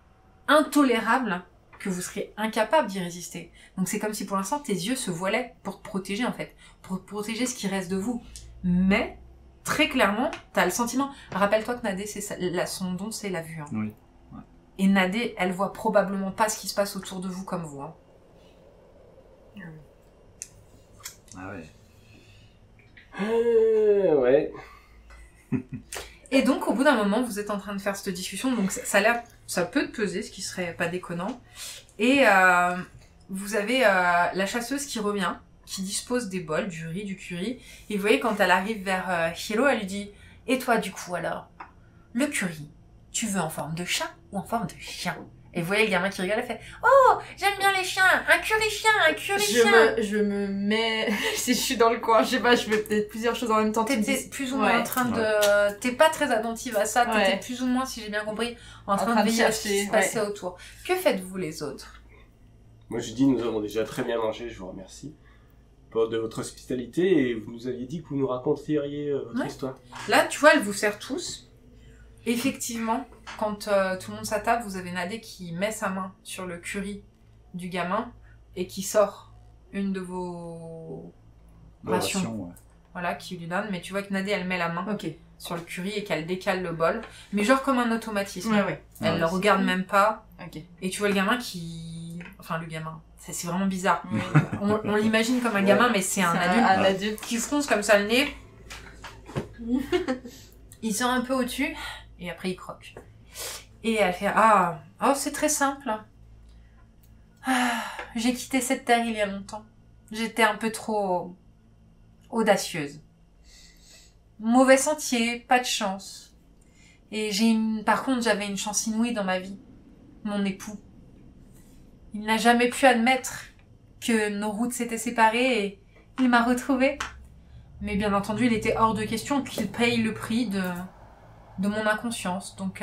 intolérable que vous serez incapable d'y résister. Donc c'est comme si pour l'instant tes yeux se voilaient pour te protéger en fait, pour protéger ce qui reste de vous. Mais très clairement, t'as le sentiment. Rappelle-toi que Nadé, son don, c'est la vue. Hein. Oui. Ouais. Et Nadé, elle voit probablement pas ce qui se passe autour de vous comme vous. Hein. Ah ouais. Ouais. Et donc, au bout d'un moment, vous êtes en train de faire cette discussion, donc ça peut te peser, ce qui serait pas déconnant. Et vous avez la chasseuse qui revient, qui dispose des bols, du riz, du curry. Et vous voyez, quand elle arrive vers Hiro, elle lui dit « Et toi, du coup, alors, le curry, tu veux en forme de chat ou en forme de chien ?» Et vous voyez le gamin qui rigole, elle fait « Oh, j'aime bien les chiens, un curry chien, un curry chien !» Je me mets... si je suis dans le coin, je sais pas, je fais peut-être plusieurs choses en même temps. T'étais plus ou moins en train de... T'es pas très attentive à ça, t'étais plus ou moins, si j'ai bien compris, en train de veiller à ce qui se passait autour. Que faites-vous les autres? Moi je dis, nous avons déjà très bien mangé, je vous remercie de votre hospitalité, et vous nous aviez dit que vous nous raconteriez votre histoire. Là, tu vois, elle vous sert tous. Effectivement, quand tout le monde s'attable, vous avez Nadé qui met sa main sur le curry du gamin et qui sort une de vos rations. Voilà, qui lui donne. Mais tu vois que Nadé, elle met la main sur le curry et qu'elle décale le bol. Mais genre comme un automatisme. Elle le regarde même pas. Et tu vois le gamin qui... Enfin, le gamin. C'est vraiment bizarre. On l'imagine comme un gamin, mais c'est un adulte qui fronce comme ça le nez. Il sort un peu au-dessus. Et après, il croque. Et elle fait « Ah, c'est très simple. J'ai quitté cette terre il y a longtemps. J'étais un peu trop audacieuse. Mauvais sentier, pas de chance. Et par contre, j'avais une chance inouïe dans ma vie. Mon époux. Il n'a jamais pu admettre que nos routes s'étaient séparées et il m'a retrouvée. Mais bien entendu, il était hors de question qu'il paye le prix de mon inconscience. Donc,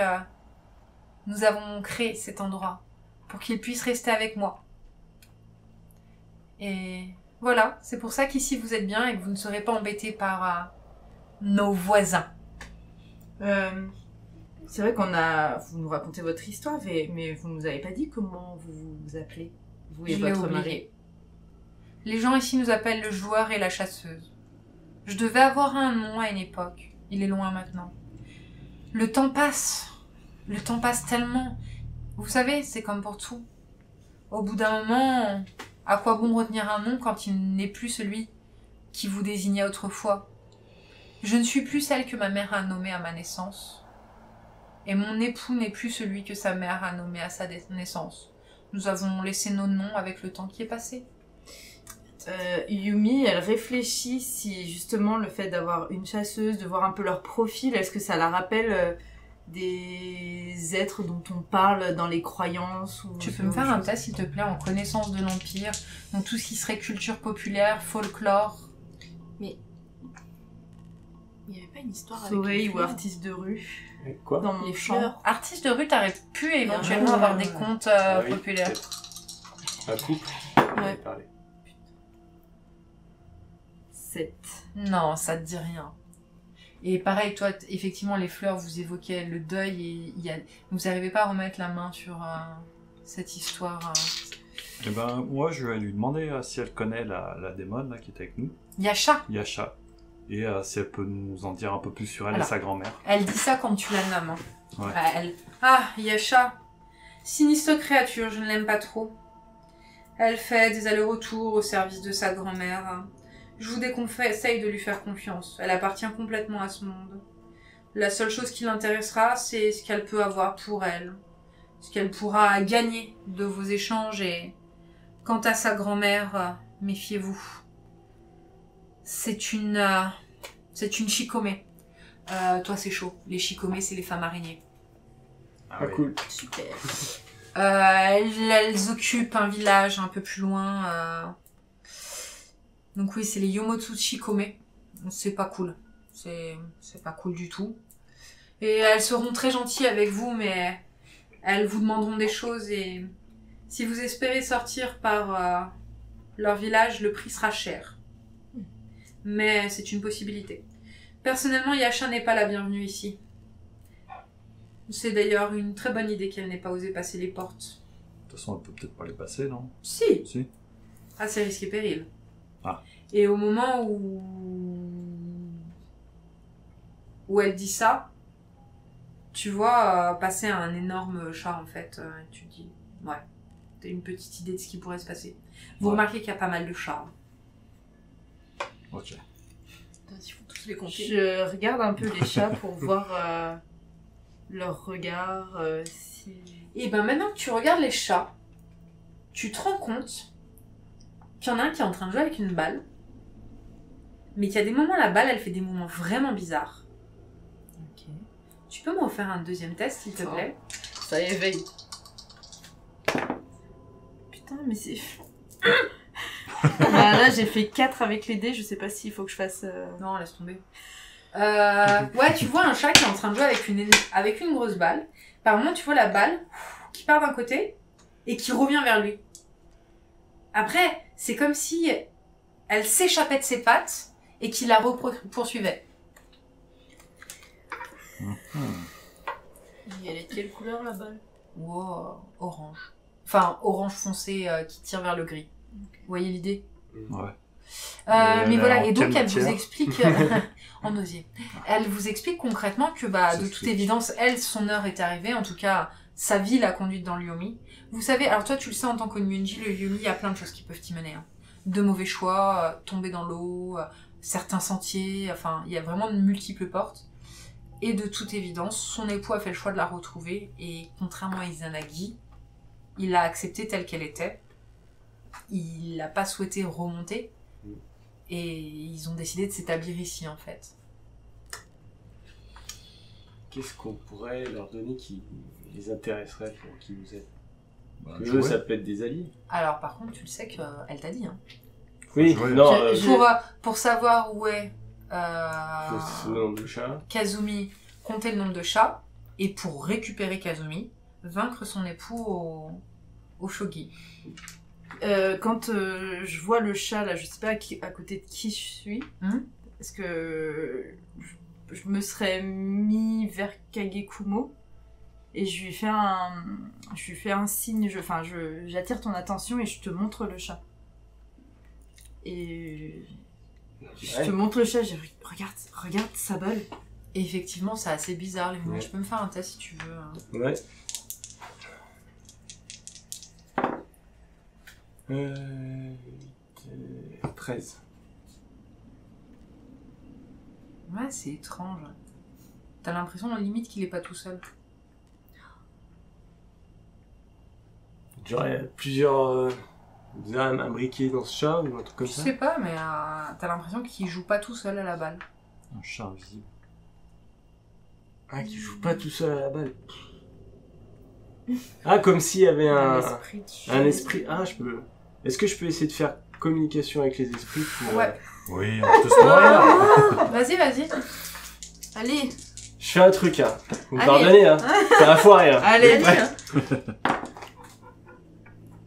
nous avons créé cet endroit pour qu'il puisse rester avec moi. Et voilà, c'est pour ça qu'ici vous êtes bien et que vous ne serez pas embêtés par nos voisins. C'est vrai vous nous racontez votre histoire, mais vous nous avez pas dit comment vous vous appelez, vous et votre mari. Les gens ici nous appellent le joueur et la chasseuse. Je devais avoir un nom à une époque. Il est loin maintenant. Le temps passe tellement. Vous savez, c'est comme pour tout. Au bout d'un moment, à quoi bon retenir un nom quand il n'est plus celui qui vous désignait autrefois? Je ne suis plus celle que ma mère a nommée à ma naissance. Et mon époux n'est plus celui que sa mère a nommé à sa naissance. Nous avons laissé nos noms avec le temps qui est passé. Yumi, elle réfléchit si justement le fait d'avoir une chasseuse, de voir un peu leur profil, est-ce que ça la rappelle des êtres dont on parle dans les croyances ou Tu peux me faire un test, s'il te plaît, en connaissance de l'Empire. Donc tout ce qui serait culture populaire, folklore. Il n'y avait pas une histoire avec Soleil les ou fleurs artiste de rue Quoi? dans mon Les champ. fleurs. Artiste de rue, t'aurais pu éventuellement Ah. avoir des contes Ah oui, populaires. peut-être. Un couple. Ouais. Parler. 7. Non, ça te dit rien. Et pareil, toi, effectivement, les fleurs, vous évoquez le deuil et vous n'arrivez pas à remettre la main sur cette histoire. Eh ben, moi, je vais lui demander si elle connaît la démone là, qui est avec nous, Yasha, Yasha, et si elle peut nous en dire un peu plus sur elle Alors. et sa grand-mère. elle dit ça quand tu la nommes. Hein. Ouais. Ah, Yasha, sinistre créature, je ne l'aime pas trop. Elle fait des allers-retours au service de sa grand-mère. Je vous déconseille de lui faire confiance. Elle appartient complètement à ce monde. La seule chose qui l'intéressera, c'est ce qu'elle peut avoir pour elle. Ce qu'elle pourra gagner de vos échanges. Et quant à sa grand-mère, méfiez-vous. C'est une Shikome. Toi, c'est chaud. Les Shikome, c'est les femmes araignées. Ah, Ah, oui. cool. Super. Elles occupent un village un peu plus loin. Donc oui, c'est les Yomotsu Shikome. C'est pas cool. C'est pas cool du tout. Et elles seront très gentilles avec vous, mais elles vous demanderont des choses et si vous espérez sortir par leur village, le prix sera cher. Mais c'est une possibilité. Personnellement, Yasha n'est pas la bienvenue ici. C'est d'ailleurs une très bonne idée qu'elle n'ait pas osé passer les portes. De toute façon, elle peut peut-être pas les passer, non? Si, Si. à ses risques et périls. Ah. Et au moment où elle dit ça, tu vois passer un énorme chat en fait. Et tu te dis, ouais, t'as une petite idée de ce qui pourrait se passer. Vous Ouais. remarquez qu'il y a pas mal de chats. Ok. Il faut tous les compter. Je regarde un peu les chats pour voir leur regard, si... Et ben maintenant que tu regardes les chats, tu te rends compte qu'il y en a un qui est en train de jouer avec une balle, mais qu'il y a des moments, la balle, elle fait des mouvements vraiment bizarres. Ok. Tu peux me faire un deuxième test, s'il te Ça. plaît? Ça éveille. Putain, mais c'est... Bah là, j'ai fait 4 avec les dés, je sais pas s'il faut que je fasse... Non, laisse tomber. Ouais, tu vois un chat qui est en train de jouer avec une grosse balle. Par moment, tu vois la balle qui part d'un côté et qui revient vers lui. Après, c'est comme si elle s'échappait de ses pattes et qu'il la poursuivait. Et elle est de quelle couleur la balle? Wow, orange. Enfin, orange foncé qui tire vers le gris. Vous voyez l'idée? Ouais. Mais elle voilà, est en et donc quelle elle vous matière explique, en osier, elle vous explique concrètement que bah, de toute S'explique. évidence, elle, son heure est arrivée, en tout cas, sa vie l'a conduite dans le Yomi. Vous savez, alors toi tu le sais en tant qu'Onyunji, le Yomi, il y a plein de choses qui peuvent t'y mener. Hein. De mauvais choix, tomber dans l'eau, certains sentiers, enfin, il y a vraiment de multiples portes. Et de toute évidence, son époux a fait le choix de la retrouver, et contrairement à Izanagi, il l'a acceptée telle qu'elle était. Il n'a pas souhaité remonter. Et ils ont décidé de s'établir ici, en fait. Qu'est-ce qu'on pourrait leur donner qui les intéresserait pour qu'ils nous aident? Bah, Eux, jouer. ça peut être des alliés. Alors, par contre, tu le sais qu'elle t'a dit, hein. Oui, jouer. non, Pour savoir où est le nom de chat. Kazumi, compter le nombre de chats, et pour récupérer Kazumi, vaincre son époux au shogi. Quand je vois le chat, là, je sais pas à côté de qui je suis, parce que je me serais mis vers Kagekumo, et je lui fais un signe, j'attire ton attention et je te montre le chat. Et je te montre le chat, je dis, regarde sa balle. Et effectivement, c'est assez bizarre, les mouvements. Ouais. Je peux me faire un test si tu veux. Hein. Ouais. 13. Ouais, c'est étrange. T'as l'impression, limite, qu'il est pas tout seul. Genre, il y a plusieurs Vous avez un briquet dans ce chat ou un truc comme Je ça? sais pas, mais t'as l'impression qu'il joue pas tout seul à la balle. Un chat invisible. Ah, qui joue pas tout seul à la balle. Ah, comme s'il y avait Un esprit de chat. un esprit. Ah, je peux. Est-ce que je peux essayer de faire communication avec les esprits pour. Ouais. Oui, on va tous mourir. Vas-y. Allez, Je fais un truc, hein. Vous me Allez. pardonnez, hein. Ça va foirer, hein. allez, Ouais.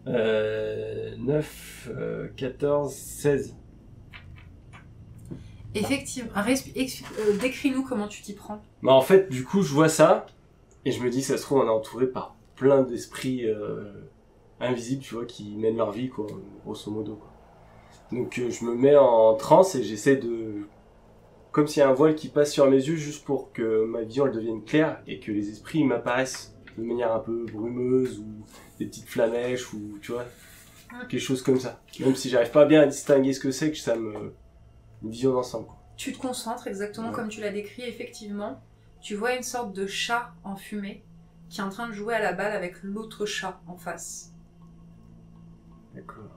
hein. 9, 14, 16. Effectivement. Décris-nous comment tu t'y prends. Bah, en fait, du coup, je vois ça. Et je me dis, ça se trouve, on est entouré par plein d'esprits invisibles, tu vois, qui mènent leur vie, quoi, grosso modo, quoi. Donc, je me mets en transe et j'essaie de... Comme s'il y a un voile qui passe sur mes yeux, juste pour que ma vision, elle devienne claire et que les esprits m'apparaissent de manière un peu brumeuse ou des petites flamèches ou, tu vois, quelque chose comme ça. Même si j'arrive pas bien à distinguer ce que c'est, que ça me... Une vision d'ensemble, quoi. Tu te concentres exactement Ouais. comme tu l'as décrit, effectivement. Tu vois une sorte de chat en fumée qui est en train de jouer à la balle avec l'autre chat en face. D'accord.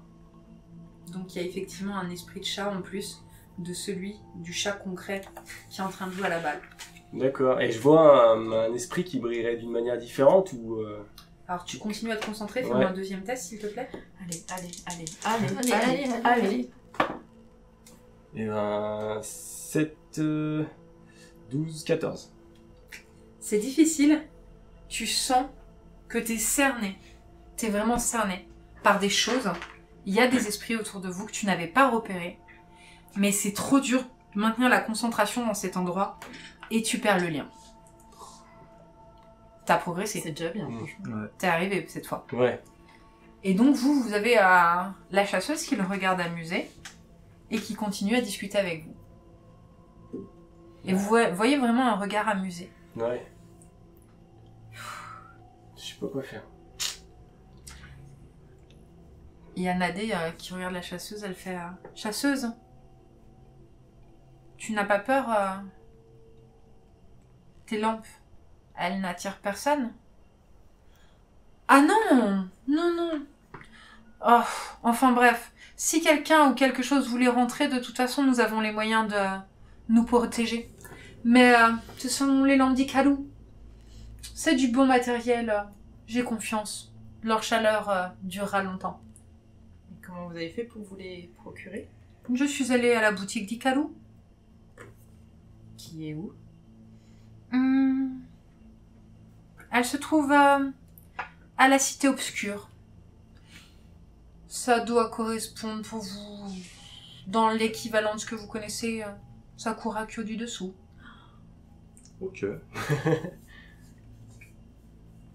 Donc il y a effectivement un esprit de chat en plus de celui du chat concret qui est en train de jouer à la balle. D'accord. Et je vois un esprit qui brillerait d'une manière différente ou... Alors tu continues à te concentrer, fais-moi Ouais. un deuxième test s'il te plaît. Allez. Et ben... 7... 12, 14. C'est difficile, tu sens que t'es cerné, t'es vraiment cerné par des choses. Il y a des esprits autour de vous que tu n'avais pas repérés, mais c'est trop dur de maintenir la concentration dans cet endroit et tu perds le lien. T'as progressé, C'est déjà bien, Mm. franchement. Ouais. t'es arrivé cette fois. Ouais. Et donc vous avez la chasseuse qui le regarde amusé et qui continue à discuter avec vous. Et vous voyez vraiment un regard amusé. Ouais. Je sais pas quoi faire. Il y a Nadé qui regarde la chasseuse, elle fait Chasseuse, tu n'as pas peur tes lampes, elles n'attirent personne? Ah non. Oh, enfin bref, si quelqu'un ou quelque chose voulait rentrer, de toute façon nous avons les moyens de nous protéger. Mais ce sont les lampes d'Ikalu. C'est du bon matériel, j'ai confiance. Leur chaleur durera longtemps. Et comment vous avez fait pour vous les procurer? Je suis allée à la boutique d'Ikalu. Qui est où? Elle se trouve à la cité obscure. Ça doit correspondre pour vous dans l'équivalent de ce que vous connaissez Sakurakyo du dessous. Ok.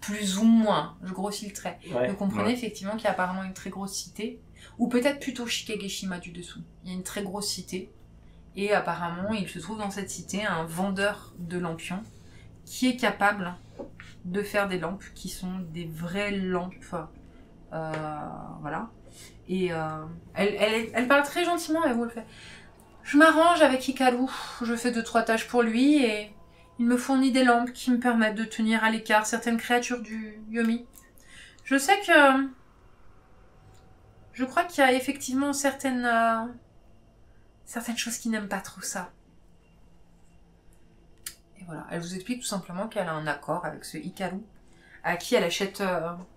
Plus ou moins, je grossis le trait. Ouais. Vous comprenez Ouais. effectivement qu'il y a apparemment une très grosse cité, ou peut-être plutôt Shikegeshima du dessous. Il y a une très grosse cité, et apparemment il se trouve dans cette cité un vendeur de lampions qui est capable de faire des lampes qui sont des vraies lampes. Voilà. Et elle parle très gentiment et vous le fait. Je m'arrange avec Hikaru, je fais 2-3 tâches pour lui et il me fournit des lampes qui me permettent de tenir à l'écart certaines créatures du Yomi. Je sais que... Je crois qu'il y a effectivement certaines choses qui n'aiment pas trop ça. Et voilà, elle vous explique tout simplement qu'elle a un accord avec ce Hikaru, à qui elle achète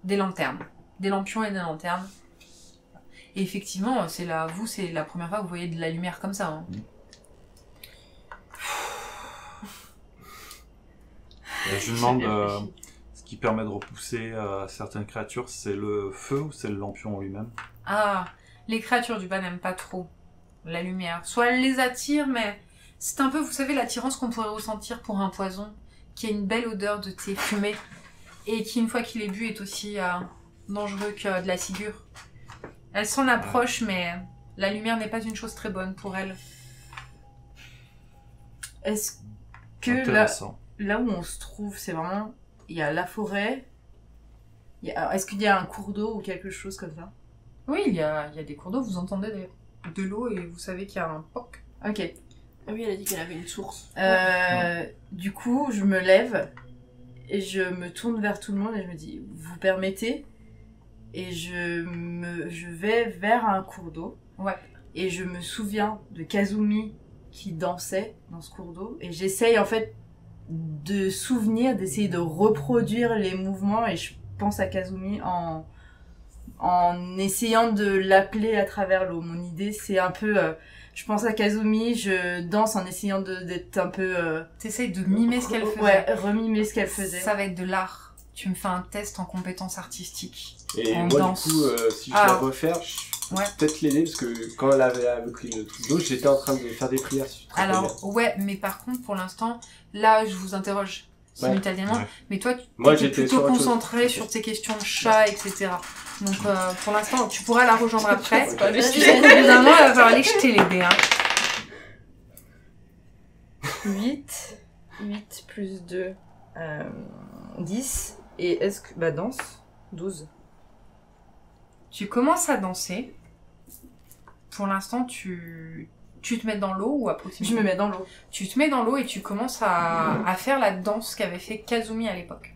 des lanternes, des lampions et des lanternes. Et effectivement, c'est la première fois que vous voyez de la lumière comme ça. Hein. Et je me demande ce qui permet de repousser certaines créatures, c'est le feu ou c'est le lampion lui-même? Ah, les créatures du bas n'aiment pas trop la lumière. Soit elles les attirent, mais c'est un peu, vous savez, l'attirance qu'on pourrait ressentir pour un poison, qui a une belle odeur de thé fumé, et qui, une fois qu'il est bu, est aussi dangereux que de la cigueur. Elle s'en approche, mais la lumière n'est pas une chose très bonne pour elle. Est-ce que Intéressant. là où on se trouve, c'est vraiment... Il y a la forêt. Est-ce qu'il y a un cours d'eau ou quelque chose comme ça? Oui, il y a des cours d'eau, vous entendez de l'eau et vous savez qu'il y a un poc. Ok. Ah oui, elle a dit qu'elle avait une source. Du coup, je me lève et je me tourne vers tout le monde et je me dis, vous permettez? et je vais vers un cours d'eau. Ouais. Et je me souviens de Kazumi qui dansait dans ce cours d'eau. Et j'essaye en fait d'essayer de reproduire les mouvements. Et je pense à Kazumi en essayant de l'appeler à travers l'eau. Mon idée, c'est un peu... je pense à Kazumi, je danse en essayant d'être un peu... T'essayes de mimer ce qu'elle faisait. Ouais, remimer ce qu'elle faisait. Ça va être de l'art. Tu me fais un test en compétences artistiques. Et En moi, danse. du coup, si je dois refaire, je Ouais. peux peut-être l'aider parce que quand elle avait pris le truc d'eau, j'étais en train de faire des prières. si tu te rappelles Alors, ouais, mais par contre, pour l'instant, là, je vous interroge simultanément. Ouais. Mais toi, Moi, tu es j'étais plutôt sur autre chose. concentré sur tes questions de chat, etc. Donc, pour l'instant, tu pourras la rejoindre après. C'est pas Tu sais qu'au bout d'un moment, elle va falloir aller jeter les dés. Hein. 8 plus 2, 10. Et est-ce que... Bah, danse, 12. Tu commences à danser. Pour l'instant, tu te mets dans l'eau ou à proximité? Je me mets dans l'eau. Tu te mets dans l'eau et tu commences à faire la danse qu'avait fait Kazumi à l'époque.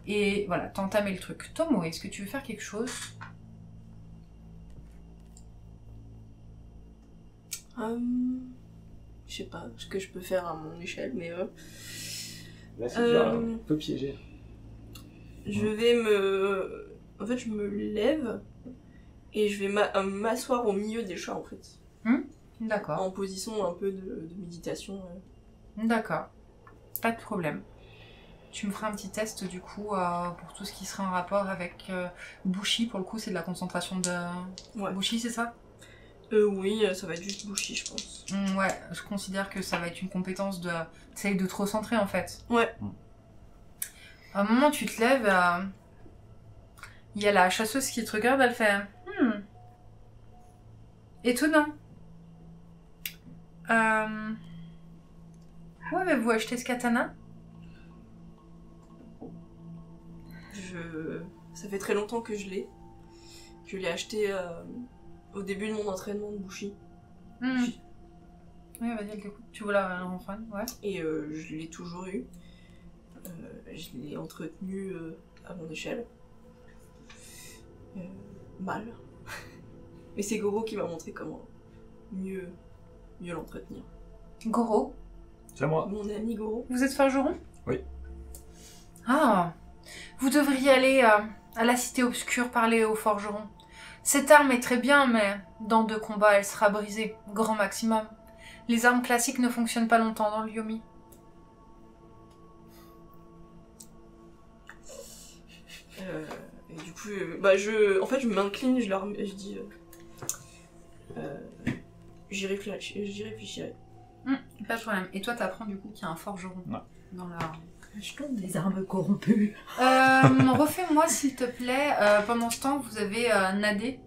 Et voilà, t'as entamé le truc. Tomo, est-ce que tu veux faire quelque chose? Je sais pas ce que je peux faire à mon échelle, mais Là, c'est dur, Euh, un peu piégé. je vais me... En fait, je me lève et je vais m'asseoir au milieu des chats, en fait. D'accord. En position un peu de méditation. D'accord. Pas de problème. Tu me feras un petit test du coup pour tout ce qui serait en rapport avec Bushi. Pour le coup, c'est de la concentration de Ouais. Bushi, c'est ça? Oui, ça va être juste Bushi, je pense. Ouais, je considère que ça va être une compétence de... T'essayes de te recentrer en fait. Ouais. À un moment, tu te lèves, il y a la chasseuse qui te regarde, elle fait étonnant. Où avez-vous acheté ce katana? Ça fait très longtemps que je l'ai. Je l'ai acheté au début de mon entraînement de Bushi. Oui, vas-y, elle t'écoute. Tu veux la reprendre? Ouais. Et je l'ai toujours eu. Je l'ai entretenu à mon échelle. Mal. Mais c'est Goro qui m'a montré comment mieux l'entretenir. Goro, C'est moi. Mon ami Goro. vous êtes forgeron? Oui. Ah, vous devriez aller à la cité obscure parler aux forgerons. Cette arme est très bien, mais dans 2 combats, elle sera brisée, grand maximum. Les armes classiques ne fonctionnent pas longtemps dans le Yomi. Et du coup, en fait, je m'incline, je dis, j'y réfléchirai. Pas de problème. Et toi, t'apprends du coup qu'il y a un forgeron Ouais. dans la... Achetons des armes corrompues. Refais-moi s'il te plaît. Pendant ce temps, vous avez Nadé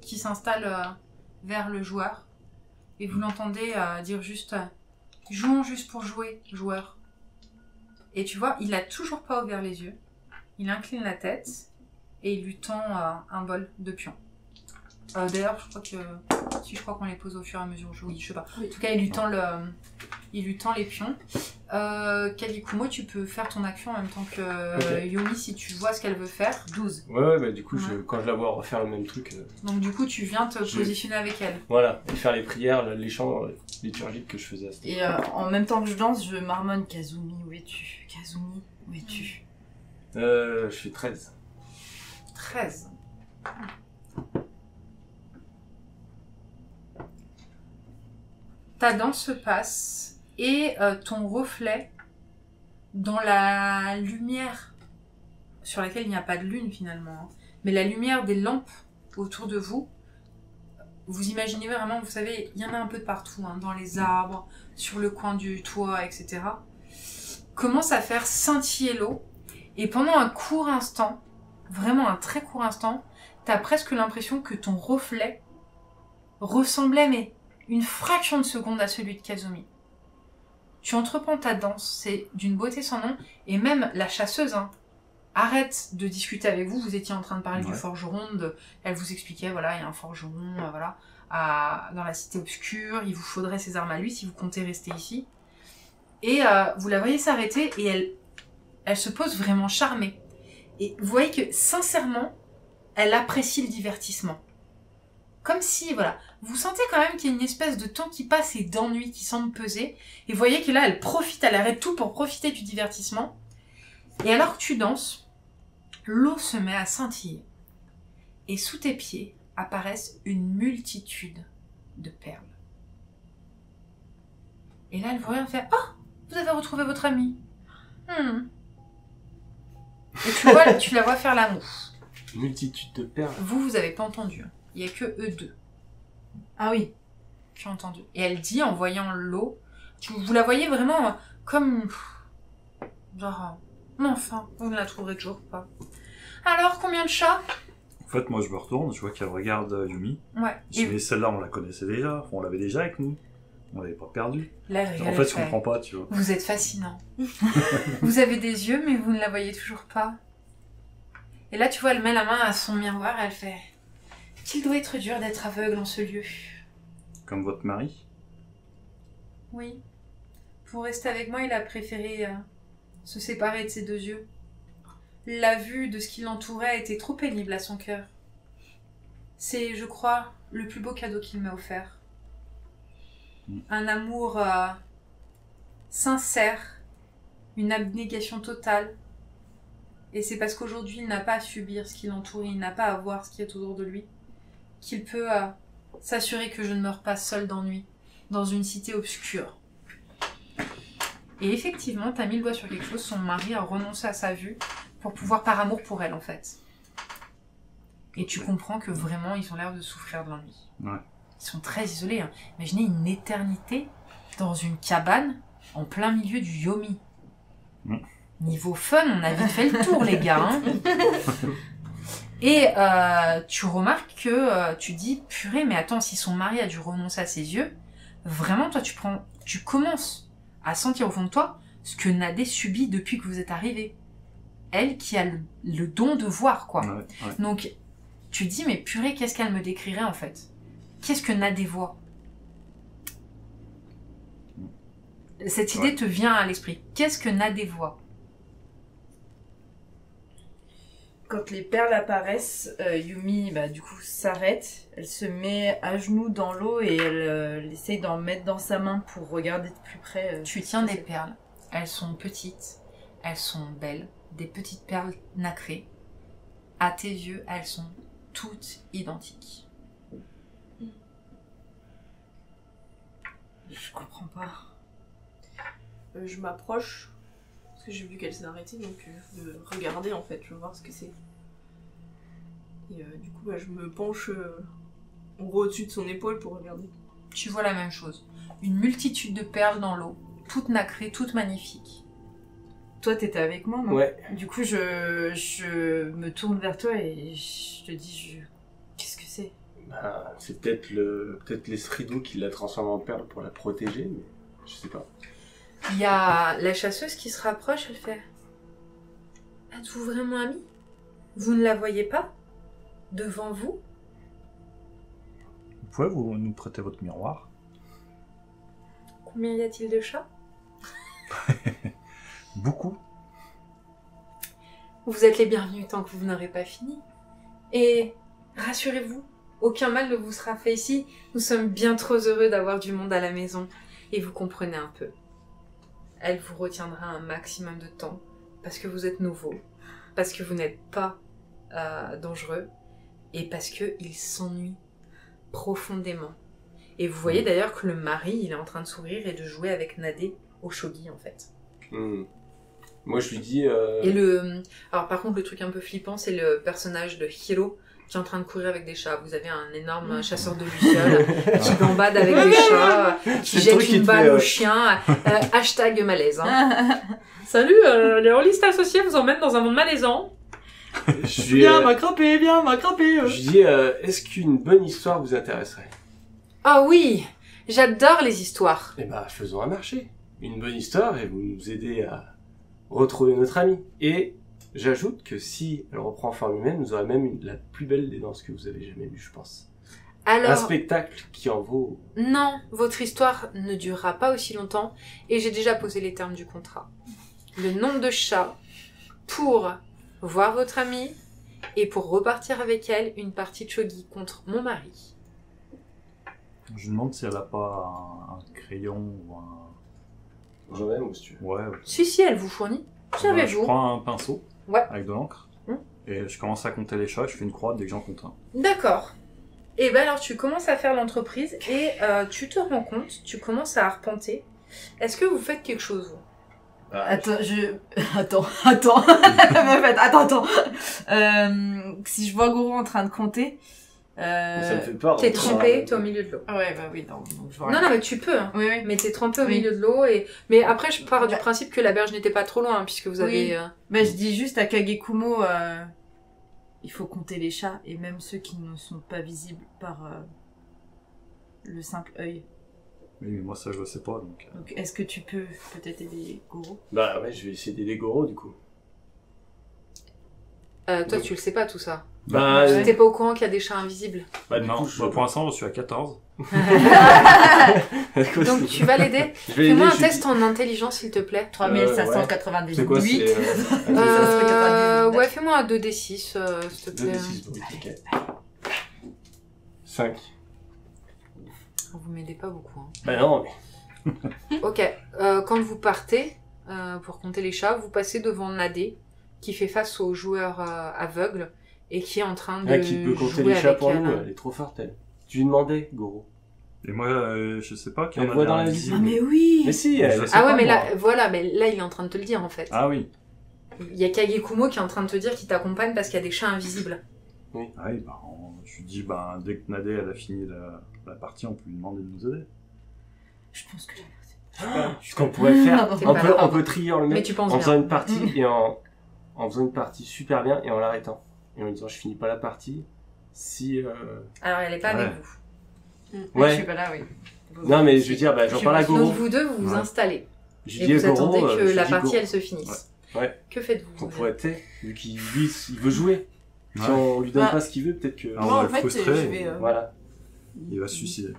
qui s'installe vers le joueur. Et vous l'entendez dire juste jouons juste pour jouer, joueur. Et tu vois, il a toujours pas ouvert les yeux. Il incline la tête et il lui tend un bol de pions. D'ailleurs, je crois qu'on les pose au fur et à mesure. Oui, je sais pas. Oui. En tout cas, il lui tend les pions. Kalikumo, tu peux faire ton action en même temps que Ok. Yumi si tu vois ce qu'elle veut faire. 12. Ouais, bah du coup, Ouais. quand je la vois refaire le même truc, Donc du coup, tu viens te Je- positionner avec elle. voilà, et faire les prières, les chants liturgiques que je faisais à cette Et en même temps que je danse, je marmonne Kazumi, où es-tu? Kazumi, où es-tu? Je fais 13. 13. Ta danse se passe et ton reflet dans la lumière sur laquelle il n'y a pas de lune finalement, hein, mais la lumière des lampes autour de vous, vous imaginez vraiment, vous savez, il y en a un peu de partout, hein, dans les arbres, sur le coin du toit, etc. Commence à faire scintiller l'eau et pendant un court instant, vraiment un très court instant, t'as presque l'impression que ton reflet ressemblait, mais une fraction de seconde à celui de Kazumi. Tu entreprends ta danse, c'est d'une beauté sans nom, et même la chasseuse, hein, arrête de discuter avec vous, vous étiez en train de parler du forgeron, elle vous expliquait, voilà, il y a un forgeron, voilà, dans la cité obscure, il vous faudrait ses armes à lui si vous comptez rester ici. Et vous la voyez s'arrêter, et elle se pose vraiment charmée. Et vous voyez que, sincèrement, elle apprécie le divertissement. Comme si, voilà, vous sentez quand même qu'il y a une espèce de temps qui passe et d'ennui qui semble peser. Et vous voyez que là, elle profite, elle arrête tout pour profiter du divertissement. Et alors que tu danses, l'eau se met à scintiller. Et sous tes pieds apparaissent une multitude de perles. Et là, elle vous regarde et fait « Oh, vous avez retrouvé votre amie. Et tu la vois faire la moue. Multitude de perles. Vous avez pas entendu. Il y a que eux deux Ah oui. qui ont entendu. Et elle dit, en voyant l'eau, vous la voyez vraiment comme... Genre... Mais enfin, vous ne la trouverez toujours pas. Alors, combien de chats? En fait, moi, je me retourne, je vois qu'elle regarde Yumi. Ouais. Je dis, mais celle-là, on la connaissait déjà. Enfin, on l'avait déjà avec nous. On l'avait pas perdue. Là, En fait, je comprends pas, tu vois. Vous êtes fascinant. Vous avez des yeux, mais vous ne la voyez toujours pas. Et là, tu vois, elle met la main à son miroir et elle fait... Qu'il doit être dur d'être aveugle en ce lieu. Comme votre mari. Oui. Pour rester avec moi, il a préféré se séparer de ses deux yeux. La vue de ce qui l'entourait était trop pénible à son cœur. C'est, je crois, le plus beau cadeau qu'il m'a offert. Un amour sincère, une abnégation totale. Et c'est parce qu'aujourd'hui, il n'a pas à subir ce qui l'entoure, il n'a pas à voir ce qui est autour de lui, qu'il peut s'assurer que je ne meurs pas seule d'ennui, dans une cité obscure. Et effectivement, t'as mis le doigt sur quelque chose, son mari a renoncé à sa vue pour pouvoir par amour pour elle, en fait. Et tu comprends que vraiment, ils ont l'air de souffrir de l'ennui. Ouais. Ils sont très isolés. Hein. Imaginez une éternité dans une cabane en plein milieu du Yomi. Niveau fun, on a vite fait le tour, les gars. Hein. Et tu remarques que tu dis, purée, mais attends, si son mari a dû renoncer à ses yeux, vraiment, toi, tu commences à sentir au fond de toi ce que Nadé subit depuis que vous êtes arrivés. Elle qui a le don de voir, quoi. Ouais. Donc, tu dis, mais purée, qu'est-ce qu'elle me décrirait, en fait? Qu'est-ce que Nadé voit? Cette idée te vient à l'esprit. Qu'est-ce que Nadé voit? Quand les perles apparaissent, Yumi, du coup, s'arrête. Elle se met à genoux dans l'eau et elle essaye d'en mettre dans sa main pour regarder de plus près. Tu tiens des perles. Elles sont petites. Elles sont belles. Des petites perles nacrées. À tes yeux, elles sont toutes identiques. Je comprends pas. Je m'approche, parce que j'ai vu qu'elle s'est arrêtée, donc je veux regarder en fait, je veux voir ce que c'est. Et du coup, je me penche en gros au-dessus de son épaule pour regarder. Tu vois la même chose. Une multitude de perles dans l'eau, toutes nacrées, toutes magnifiques. Toi, t'étais avec moi, non? Ouais. Du coup, je me tourne vers toi et je te dis, qu'est-ce que c'est? C'est peut-être l'esprit d'eau qui l'a transformée en perle pour la protéger, mais je sais pas. Il y a la chasseuse qui se rapproche, elle fait... Êtes-vous vraiment amis? Vous ne la voyez pas? Devant vous? Vous pouvez nous prêter votre miroir? Combien y a-t-il de chats? Beaucoup. Vous êtes les bienvenus tant que vous n'aurez pas fini. Et rassurez-vous, aucun mal ne vous sera fait ici. Nous sommes bien trop heureux d'avoir du monde à la maison. Et vous comprenez un peu. Elle vous retiendra un maximum de temps. Parce que vous êtes nouveau. Parce que vous n'êtes pas dangereux. Et parce qu'il s'ennuie profondément. Et vous voyez d'ailleurs que le mari, il est en train de sourire et de jouer avec Nadé au shogi en fait. Moi je lui dis... Alors par contre le truc un peu flippant c'est le personnage de Hiro qui est en train de courir avec des chats. Vous avez un énorme chasseur de lucioles qui gambade avec des chats, qui jette une balle au chien. Hashtag malaise. Hein. Salut, les rôlistes associés vous emmènent dans un monde malaisant. Viens m'attraper, viens m'attraper. Je lui dis, est-ce qu'une bonne histoire vous intéresserait? Ah oui, j'adore les histoires. Eh ben, faisons un marché. Une bonne histoire et vous nous aidez à retrouver notre amie. Et j'ajoute que si elle reprend forme humaine, nous aurons même la plus belle des danses que vous avez jamais vues, je pense. Alors, un spectacle qui en vaut... Non, votre histoire ne durera pas aussi longtemps et j'ai déjà posé les termes du contrat. Le nombre de chats pour voir votre amie et pour repartir avec elle, une partie de shogi contre mon mari. Je lui demande si elle a pas un crayon ou un... J'en ai un, si tu veux. Ouais. Si, elle vous fournit. Je Savez-vous? prends un pinceau Ouais. avec de l'encre et je commence à compter les chats. Je fais une croix dès que j'en compte un. D'accord. Et ben alors tu commences à faire l'entreprise et tu te rends compte, tu commences à arpenter. Est-ce que vous faites quelque chose, vous? Attends, Attends. Attends. Si je vois Goro en train de compter... Ça me fait peur. T'es trempé, t'es au milieu de l'eau. Ouais, bah oui, non. Donc je vois Non, rien. mais tu peux, hein. Oui, oui. Mais t'es trempé au Oui. milieu de l'eau et... Mais après, je pars du Bah. principe que la berge n'était pas trop loin, hein, puisque vous avez... Bah, je dis juste à Kagekumo, il faut compter les chats, et même ceux qui ne sont pas visibles par le simple œil. Oui, mais moi ça je le sais pas donc. Donc, est-ce que tu peux peut-être aider Goro? Bah ouais, je vais essayer d'aider Goro du coup. Toi, tu le sais pas, tout ça. Bah, T'es pas au courant qu'il y a des chats invisibles. bah du non, coup, je... bah, pour l'instant je suis à 14. Donc tu vas l'aider. Je vais Fais-moi aider, un je test en intelligence, s'il te plaît. 3598. C'est quoi, c'est... Ouais, fais-moi un 2d6, s'il te 2 plaît. d 6 brut, ok. 5. Vous m'aidez pas beaucoup, hein. Bah non, mais... Ok, quand vous partez, pour compter les chats, vous passez devant Nadé, qui fait face au joueur aveugle, et qui est en train de qui peut compter jouer les chats avec pour elle. nous, elle est trop forte elle. Tu lui demandais, Goro. Et moi je sais pas qui Elle en a voit dans l'air l'invisible. Ah, mais oui! Mais si, Je elle... sais Ah ouais, pas, mais moi. là, voilà, mais là, il est en train de te le dire, en fait. Ah oui. Il y a Kagekumo qui est en train de te dire qu'il t'accompagne parce qu'il y a des chats invisibles. Ah oui, bah, je lui dis, bah, dès que Nadé elle a fini la partie, on peut lui demander de nous aider. Je pense que Ce qu'on pourrait faire, Pardon. T'es on pas peut, là, on pardon. peut trier le Mais mec tu penses en bien. faisant une partie et en faisant une partie super bien et en l'arrêtant. Et en lui disant je finis pas la partie si... Alors, elle est pas Ouais. avec vous. Ouais. Ouais. Je suis pas là, oui. Non mais je veux dire, bah, j'en parle à Goro. Donc vous deux, vous vous Ouais. installez. J'ai Et dit à vous Goro, attendez que je la dis partie, Goro, elle se finisse. Ouais. Que faites-vous on vous pourrait être, vu qu'il lui, il veut jouer. Si Ouais. on lui donne Bah. pas ce qu'il veut, peut-être que... Ah, on Moi, va en le fait, frustrer. je vais... Voilà. Il va se suicider.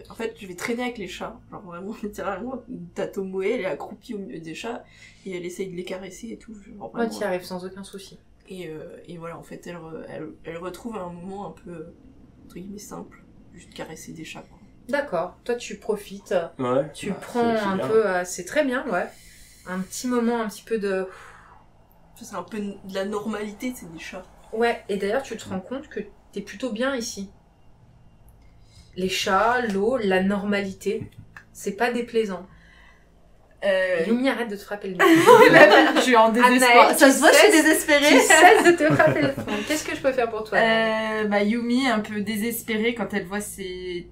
En fait, je vais traîner avec les chats. Genre vraiment, littéralement, Tatomoe, elle est accroupie au milieu des chats et elle essaye de les caresser et tout. Genre, Moi, vraiment. tu y arrives sans aucun souci. Et voilà, en fait, elle retrouve un moment un peu, entre guillemets, simple. Juste caresser des chats, quoi. D'accord. Toi, tu profites. Ouais. Tu Bah, prends c'est un bien. peu... c'est très bien, ouais. Un petit moment, un petit peu de... Ça, c'est un peu de la normalité, c'est des chats. Ouais, et d'ailleurs, tu te rends compte que t'es plutôt bien ici. Les chats, l'eau, la normalité, c'est pas déplaisant. Yumi, arrête de te frapper le nez. Je suis en désespoir. Anaël, Ça tu se voit, je suis cesses- désespérée. Tu cesses de te frapper le front. Qu'est-ce que je peux faire pour toi Anaël Bah, Yumi, un peu désespérée quand elle voit ces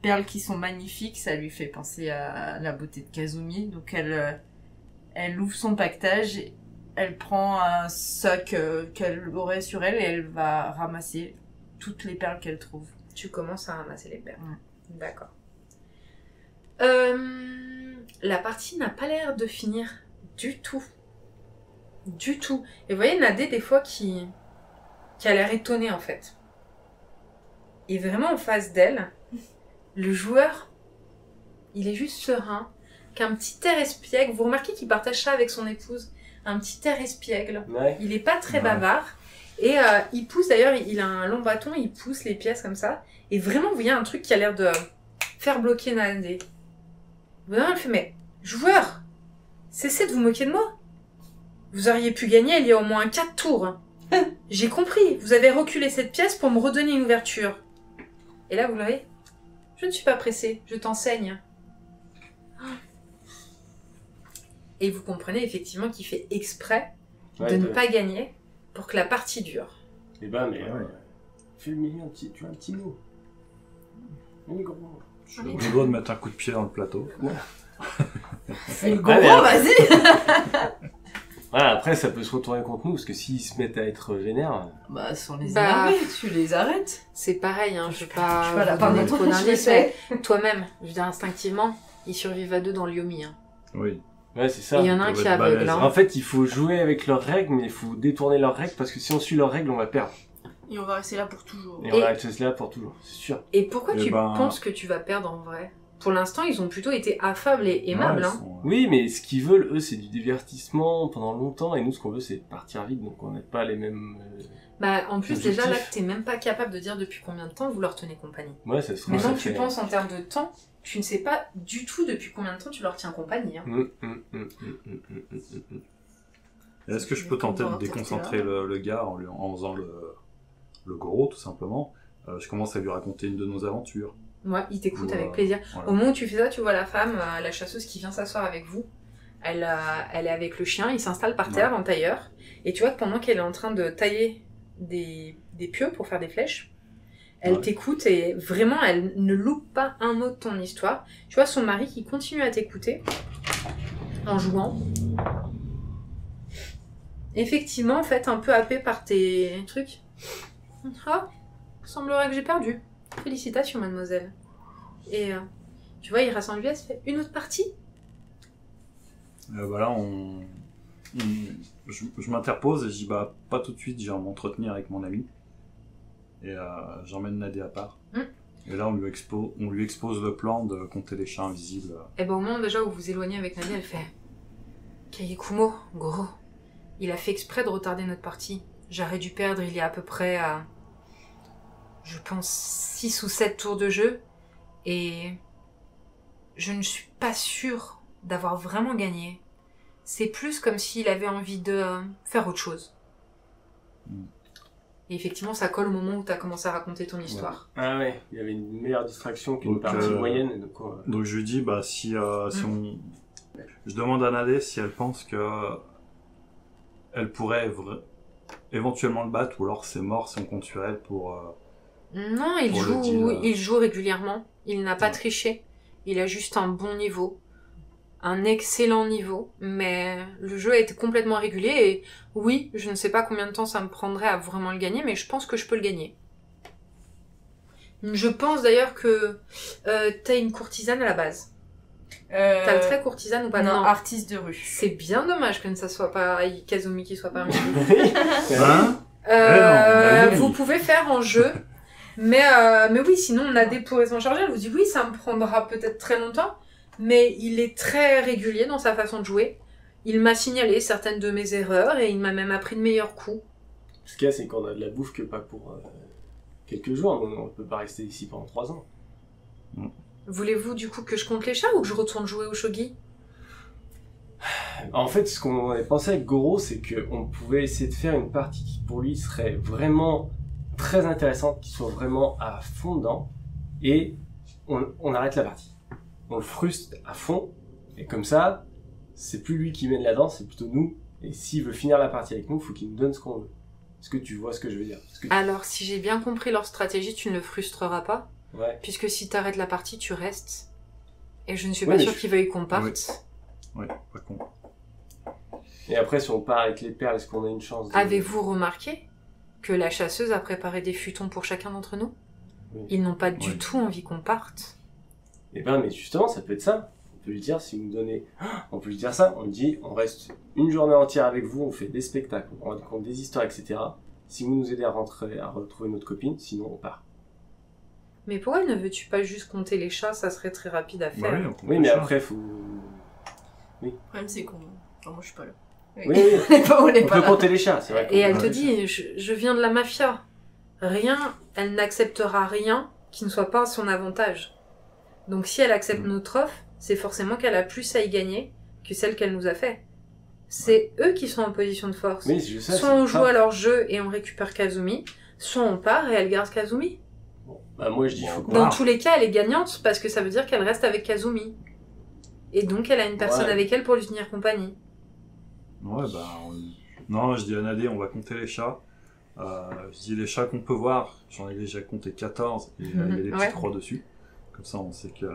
perles qui sont magnifiques, ça lui fait penser à la beauté de Kazumi. Donc elle ouvre son pactage, elle prend un sac qu'elle aurait sur elle et elle va ramasser toutes les perles qu'elle trouve. Tu commences à ramasser les perles. Ouais. D'accord. La partie n'a pas l'air de finir du tout. Du tout. Et vous voyez Nadé des fois qui a l'air étonné en fait. Et vraiment en face d'elle, le joueur, il est juste serein, qu'un petit air espiègle. Vous remarquez qu'il partage ça avec son épouse. Un petit air espiègle. Ouais. Il est pas très Ouais. bavard. Et il pousse, d'ailleurs, il a un long bâton, il pousse les pièces comme ça. Et vraiment, vous voyez un truc qui a l'air de faire bloquer Nadé. Vraiment, elle fait, mais, joueur, cessez de vous moquer de moi. Vous auriez pu gagner il y a au moins 4 tours. J'ai compris, vous avez reculé cette pièce pour me redonner une ouverture. Et là, vous l'avez. Je ne suis pas pressée, je t'enseigne. Et vous comprenez effectivement qu'il fait exprès Ouais, de ne pas gagner pour que la partie dure. Et bah, mais... Ouais. Fais-lui tu as un petit mot. Oui, gros. Je suis au doigt de mettre un coup de pied dans le plateau. Fais Goro, Ah, mais- vas-y. Voilà, après, ça peut se retourner contre nous, parce que s'ils se mettent à être vénères... Bah, sans les Bah, énerver, tu les arrêtes. C'est pareil, hein, je vais je pas suis pas là vous par donner contre, trop je d'indices, sais. mais toi-même, je veux dire instinctivement, ils survivent à deux dans le Yomi. Hein. Oui. Ouais, c'est Et ça. il y en a un doivent qui est être aveugle. balèzes. Hein. En fait, il faut jouer avec leurs règles, mais il faut détourner leurs règles, parce que si on suit leurs règles, on va perdre. Et on va rester là pour toujours. Et on va rester là pour toujours, c'est sûr. Et pourquoi Eh tu ben- penses que tu vas perdre en vrai? Pour l'instant, ils ont plutôt été affables et aimables. Ouais, Hein. Oui, mais ce qu'ils veulent, eux, c'est du divertissement pendant longtemps, et nous, ce qu'on veut, c'est partir vite, donc on n'a pas les mêmes... Bah, en plus, Objectif. déjà, là, t'es même pas capable de dire depuis combien de temps vous leur tenez compagnie. Ouais, ça serait... Maintenant ça que tu fait- penses en termes de temps, tu ne sais pas du tout depuis combien de temps tu leur tiens compagnie. Hein. Est-ce que je peux tenter de Content, déconcentrer le gars en faisant le gros, tout simplement? Je commence à lui raconter une de nos aventures. Ouais, il t'écoute Ou, avec plaisir. voilà. Au moment où tu fais ça, tu vois la femme, la chasseuse qui vient s'asseoir avec vous. Elle est avec le chien, il s'installe par terre en tailleur. Et tu vois que pendant qu'elle est en train de tailler des pieux pour faire des flèches, elle Ouais. t'écoute et vraiment, elle ne loupe pas un mot de ton histoire. Tu vois son mari qui continue à t'écouter en jouant. Effectivement, en fait, un peu happé par tes trucs. Ah, semblerait que j'ai perdu. Félicitations, mademoiselle. Et tu vois, il rassemble lui, elle se fait une autre partie. Bah là, je m'interpose et je dis bah pas tout de suite, j'ai à m'entretenir avec mon ami. Et j'emmène Nadé à part. Et là, on lui expose le plan de compter les chats invisibles. Et ben au moment déjà où vous vous éloignez avec Nadia, elle fait Kayekumo, gros, il a fait exprès de retarder notre partie. J'aurais dû perdre il y a à peu près, je pense, 6 ou 7 tours de jeu. Et je ne suis pas sûre d'avoir vraiment gagné. C'est plus comme s'il avait envie de faire autre chose. Et effectivement, ça colle au moment où tu as commencé à raconter ton histoire. Ah ouais, il y avait une meilleure distraction qu'une Donc, partie moyenne. Et donc, Donc je lui dis bah si on... Je demande à Nadé si elle pense que elle pourrait éventuellement le battre ou alors c'est mort si on compte sur elle pour... Non, Pour le deal, il joue régulièrement. Il n'a pas Ouais. triché. Il a juste un bon niveau. Un excellent niveau. Mais le jeu a été complètement régulier et oui, je ne sais pas combien de temps ça me prendrait à vraiment le gagner, mais je pense que je peux le gagner. Je pense d'ailleurs que t'as une courtisane à la base. T'as le trait courtisane ou pas? non, Non. artiste de rue. C'est bien dommage que ça soit pas Kazumi qui soit parmi nous. Hein non, Vous pouvez faire en jeu. Mais oui, sinon on a des pourraient s'en charger. Elle vous dit oui, ça me prendra peut-être très longtemps, mais il est très régulier dans sa façon de jouer. Il m'a signalé certaines de mes erreurs et il m'a même appris de meilleurs coups. Ce qu'il y a, c'est qu'on a de la bouffe que pas pour quelques jours. On ne peut pas rester ici pendant 3 ans. Voulez-vous du coup que je compte les chats ou que je retourne jouer au shogi? En fait, ce qu'on avait pensé avec Goro, c'est qu'on pouvait essayer de faire une partie qui, pour lui, serait vraiment très intéressante, qui soit vraiment à fond dedans, et on arrête la partie. On le frustre à fond, et comme ça, c'est plus lui qui mène la danse, c'est plutôt nous. Et s'il veut finir la partie avec nous, il faut qu'il nous donne ce qu'on veut. Est-ce que tu vois ce que je veux dire? Alors, si j'ai bien compris leur stratégie, tu ne le frustreras pas, Ouais. puisque si t'arrêtes la partie, tu restes. Et je ne suis Ouais, pas mais sûre je- qu'ils veuillent qu'on parte. Ouais, pas con. Et après, si on part avec les perles, est-ce qu'on a une chance de... Avez-vous remarqué que la chasseuse a préparé des futons pour chacun d'entre nous? Oui. Ils n'ont pas du Ouais. tout envie qu'on parte. Eh ben, mais justement, ça peut être ça. On peut lui dire, si vous nous donnez... On peut lui dire ça, on lui dit, on reste une journée entière avec vous, on fait des spectacles, on raconte des histoires, etc. Si vous nous aidez à retrouver notre copine, sinon on part. Mais pourquoi ne veux-tu pas juste compter les chats? Ça serait très rapide à Bah faire. oui, on compte Oui, les mais chats. après, faut... Le problème, c'est qu'on. Enfin, moi, je suis pas là. Oui, On est pas, on est on pas peut là. compter les chats, c'est vrai. Et elle Ouais, te c'est dit, je viens de la mafia. Rien, elle n'acceptera rien qui ne soit pas à son avantage. Donc si elle accepte notre offre, c'est forcément qu'elle a plus à y gagner que celle qu'elle nous a fait. C'est eux qui sont en position de force. Mais je sais, Soit on joue à leur jeu et on récupère Kazumi, soit on part et elle garde Kazumi. Bon, bah moi, je dis, faut qu'on... Dans tous les cas, elle est gagnante parce que ça veut dire qu'elle reste avec Kazumi. Et donc elle a une personne Ouais. avec elle pour lui tenir compagnie. Ouais, bah... Non, je dis à Nadé, on va compter les chats. Je dis les chats qu'on peut voir, j'en ai déjà compté 14, et il y a des Ouais. petites croix dessus. Comme ça, on sait que...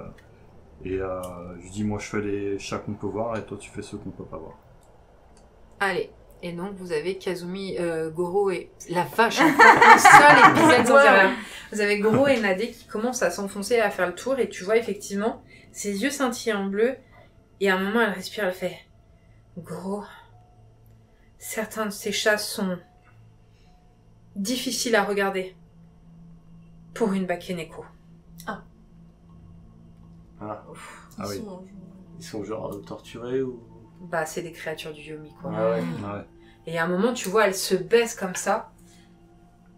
Et je dis, moi, je fais les chats qu'on peut voir, et toi, tu fais ceux qu'on peut pas voir. Allez. Et donc vous avez Kazumi, Goro et... La vache, encore un seul épisode sans dire rien. Vous avez Goro et Nadé qui commencent à s'enfoncer et à faire le tour et tu vois effectivement ses yeux scintillent en bleu et à un moment elle respire, elle fait Goro, certains de ces chats sont difficiles à regarder pour une Bakeneko. Ah, Ah oui. ils sont genre torturés ou... Bah, c'est des créatures du Yomi, quoi. Ah ouais. Ouais. Et à un moment, tu vois, elle se baisse comme ça.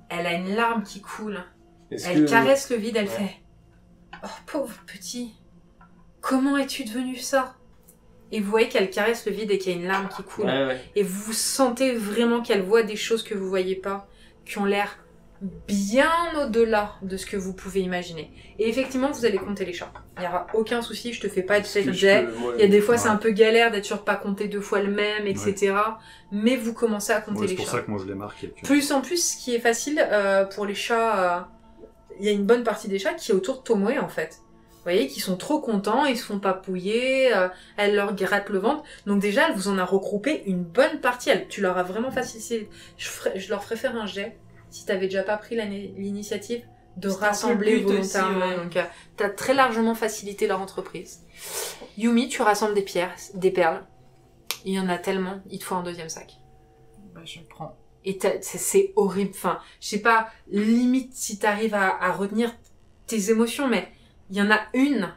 Elle a une larme qui coule. Est-ce Elle que... caresse le vide, elle Ouais. fait « Oh, pauvre petit, comment es-tu devenu ça ?» Et vous voyez qu'elle caresse le vide et qu'il y a une larme qui coule. Ouais. Et vous sentez vraiment qu'elle voit des choses que vous voyez pas, qui ont l'air bien au-delà de ce que vous pouvez imaginer. Et effectivement, vous allez compter les chats. Il n'y aura aucun souci, je te fais pas de Est-ce que je jet. peux- moi, Il y a des fois, Ouais. c'est un peu galère d'être sûr de pas compter 2 fois le même, etc. Mais vous commencez à compter Ouais, les c'est pour chats. ça que moi je l'ai marqué. tu vois. Plus en plus, ce qui est facile pour les chats, il y a une bonne partie des chats qui est autour de Tomoe en fait. Vous voyez, qui sont trop contents, ils se font papouiller, elle leur gratte le ventre. Donc déjà, elle vous en a regroupé une bonne partie. Tu leur as vraiment facilité. Je leur ferai faire un jet, si t'avais déjà pas pris l'initiative, de C'était un peu rassembler le but aussi, volontairement. ouais. Donc t'as très largement facilité leur entreprise. Yumi, tu rassembles des perles. Il y en a tellement, il te faut un 2e sac. Bah, je le prends. Et c'est horrible. Enfin, je sais pas, limite si t'arrives à retenir tes émotions, mais il y en a une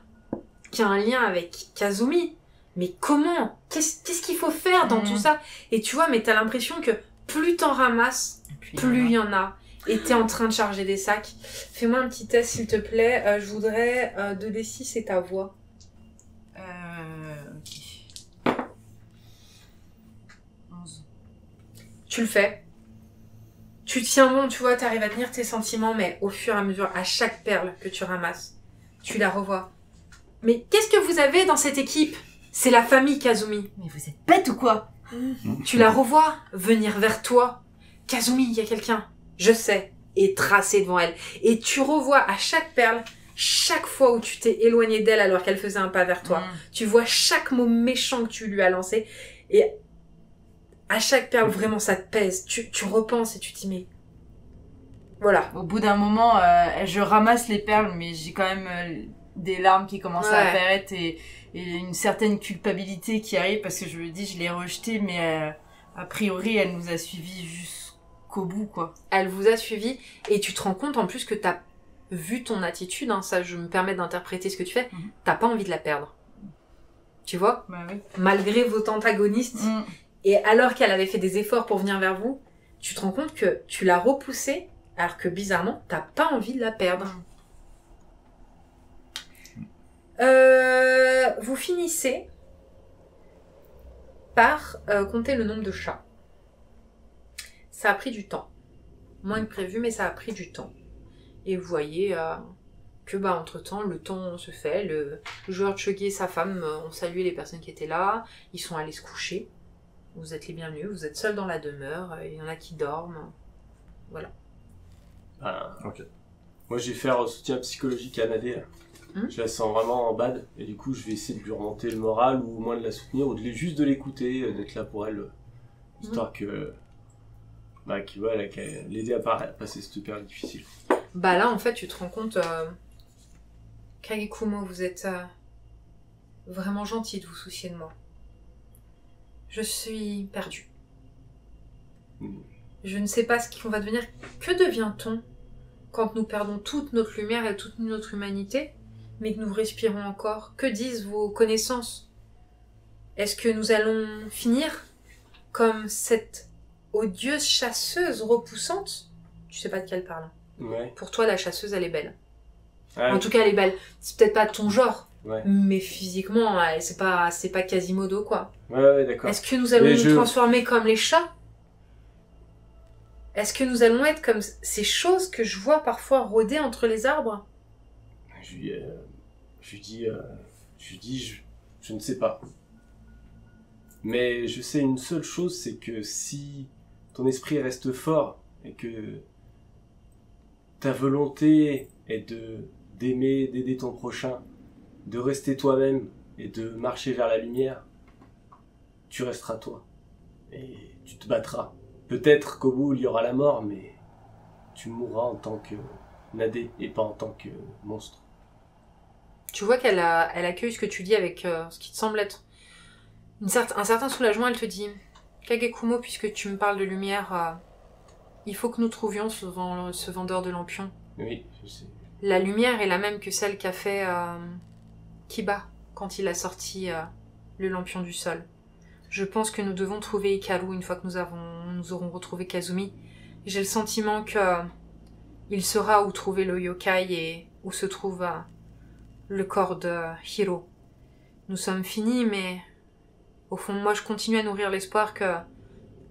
qui a un lien avec Kazumi. Mais comment? Qu'est-ce qu'il faut faire dans tout ça? Et tu vois, mais t'as l'impression que plus t'en ramasses, plus il y en a. Et t'es en train de charger des sacs. Fais-moi un petit test, s'il te plaît. Je voudrais 2d6 et ta voix. Ok. 11. Tu le fais. Tu tiens bon, tu vois, t'arrives à tenir tes sentiments, mais au fur et à mesure, à chaque perle que tu ramasses, tu la revois. Mais qu'est-ce que vous avez dans cette équipe? C'est la famille Kazumi. Mais vous êtes bête ou quoi? Tu la revois venir vers toi. Kazumi, il y a quelqu'un. Je sais. Et tracé devant elle. Et tu revois à chaque perle, chaque fois où tu t'es éloigné d'elle alors qu'elle faisait un pas vers toi. Tu vois chaque mot méchant que tu lui as lancé. Et à chaque perle, vraiment, ça te pèse. Tu repenses et tu t'y mets. Voilà. Au bout d'un moment, je ramasse les perles, mais j'ai quand même des larmes qui commencent à Ouais. apparaître et une certaine culpabilité qui arrive parce que je me dis, je l'ai rejetée, mais a priori, elle nous a suivis jusqu'au bout, quoi. Elle vous a suivi et tu te rends compte en plus que t'as vu ton attitude, hein, ça je me permets d'interpréter ce que tu fais, t'as pas envie de la perdre. Tu vois? Bah oui. Malgré vos antagonistes. Et alors qu'elle avait fait des efforts pour venir vers vous, tu te rends compte que tu l'as repoussée, alors que bizarrement, t'as pas envie de la perdre. Vous finissez par compter le nombre de chats. Ça a pris du temps. Moins que prévu, mais ça a pris du temps. Et vous voyez que bah entre-temps, le temps se fait. Le joueur Chuggy et sa femme ont salué les personnes qui étaient là. Ils sont allés se coucher. Vous êtes les bienvenus, vous êtes seuls dans la demeure. Il y en a qui dorment. Voilà. Ben, Ok. moi, je vais faire un soutien psychologique à Nadé. Je la sens vraiment en bad. Et du coup, je vais essayer de lui remonter le moral ou au moins de la soutenir ou juste de l'écouter, d'être là pour elle. Histoire que... Bah, qui va l'aider à passer cette période difficile. Bah là, en fait, tu te rends compte... Kagekumo, vous êtes vraiment gentil de vous soucier de moi. Je suis perdue. Je ne sais pas ce qu'on va devenir. Que devient-on quand nous perdons toute notre lumière et toute notre humanité, mais que nous respirons encore? Que disent vos connaissances? Est-ce que nous allons finir comme cette odieuse chasseuse repoussante? Tu sais pas de quelle elle parle. Ouais. Pour toi, la chasseuse, elle est belle. Ah, En tout cas, elle est belle. C'est peut-être pas ton genre, ouais. mais physiquement, c'est pas Quasimodo, quoi. Ouais, d'accord. Est-ce que nous allons Mais nous transformer comme les chats? Est-ce que nous allons être comme ces choses que je vois parfois rôder entre les arbres? Je lui dis, je ne sais pas. Mais je sais une seule chose, c'est que si ton esprit reste fort et que ta volonté est d'aimer, d'aider ton prochain, de rester toi-même et de marcher vers la lumière, tu resteras toi. Et tu te battras. Peut-être qu'au bout il y aura la mort, mais tu mourras en tant que Nadé et pas en tant que monstre. Tu vois qu'elle elle accueille ce que tu dis avec ce qui te semble être un certain soulagement. Elle te dit, Kagekumo, puisque tu me parles de lumière, il faut que nous trouvions ce vendeur de lampions. Oui, je sais. La lumière est la même que celle qu'a fait Kiba quand il a sorti le lampion du sol. Je pense que nous devons trouver Hikaru une fois que nous aurons retrouvé Kazumi. J'ai le sentiment que il saura où trouver le yokai et où se trouve le corps de Hiro. Nous sommes finis, mais au fond, moi je continue à nourrir l'espoir que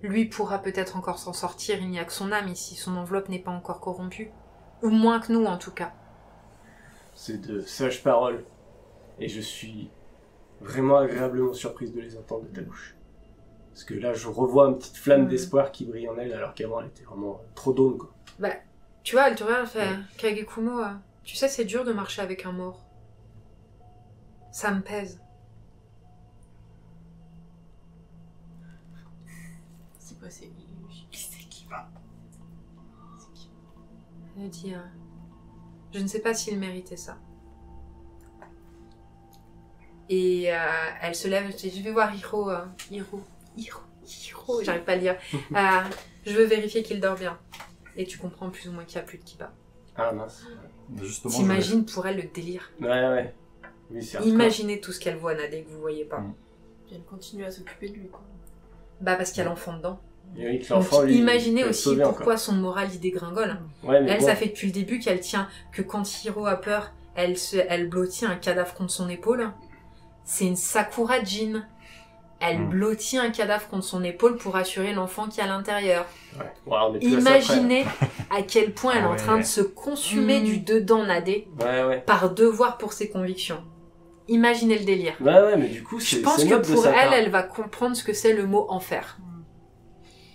lui pourra peut-être encore s'en sortir. Il n'y a que son âme ici, son enveloppe n'est pas encore corrompue. Ou moins que nous en tout cas. C'est de sages paroles. Et je suis vraiment agréablement surprise de les entendre de ta bouche. Parce que là, je revois une petite flamme d'espoir qui brille en elle, alors qu'avant, elle était vraiment trop daune, quoi. Bah, tu vois, elle te regarde, elle fait Kagekumo, tu sais, c'est dur de marcher avec un mort. Ça me pèse. C'est quoi, c'est qui va? Elle dit, je ne sais pas s'il méritait ça. Et elle se lève, elle dit, je vais voir Hiro, j'arrive pas à le dire. Je veux vérifier qu'il dort bien. Et tu comprends plus ou moins qu'il n'y a plus de Kiba. Ah mince. Justement, T'imagines pour elle le délire. Ouais. Oui, c'est hardcore. Imaginez tout ce qu'elle voit, Nadé, que vous voyez pas. Puis elle continue à s'occuper de lui, quoi. Bah parce qu'il y a l'enfant dedans. Et oui, que Donc, l'enfant, lui, imaginez il peut aussi sauver pourquoi encore. son moral y dégringole. Ouais, mais Elle, bon. ça fait depuis le début qu'elle tient que quand Hiro a peur, elle blottit un cadavre contre son épaule. C'est une Sakura Jin. Elle blottit un cadavre contre son épaule pour assurer l'enfant qui est à l'intérieur. Ouais. Ouais, on est plus à ça Imaginez à quel point elle est en train de se consumer du dedans Nadé près. Ouais. par devoir pour ses convictions. Imaginez le délire. Ouais, mais du coup, Je c'est pense c'est que noble de pour sa part. elle va comprendre ce que c'est le mot enfer.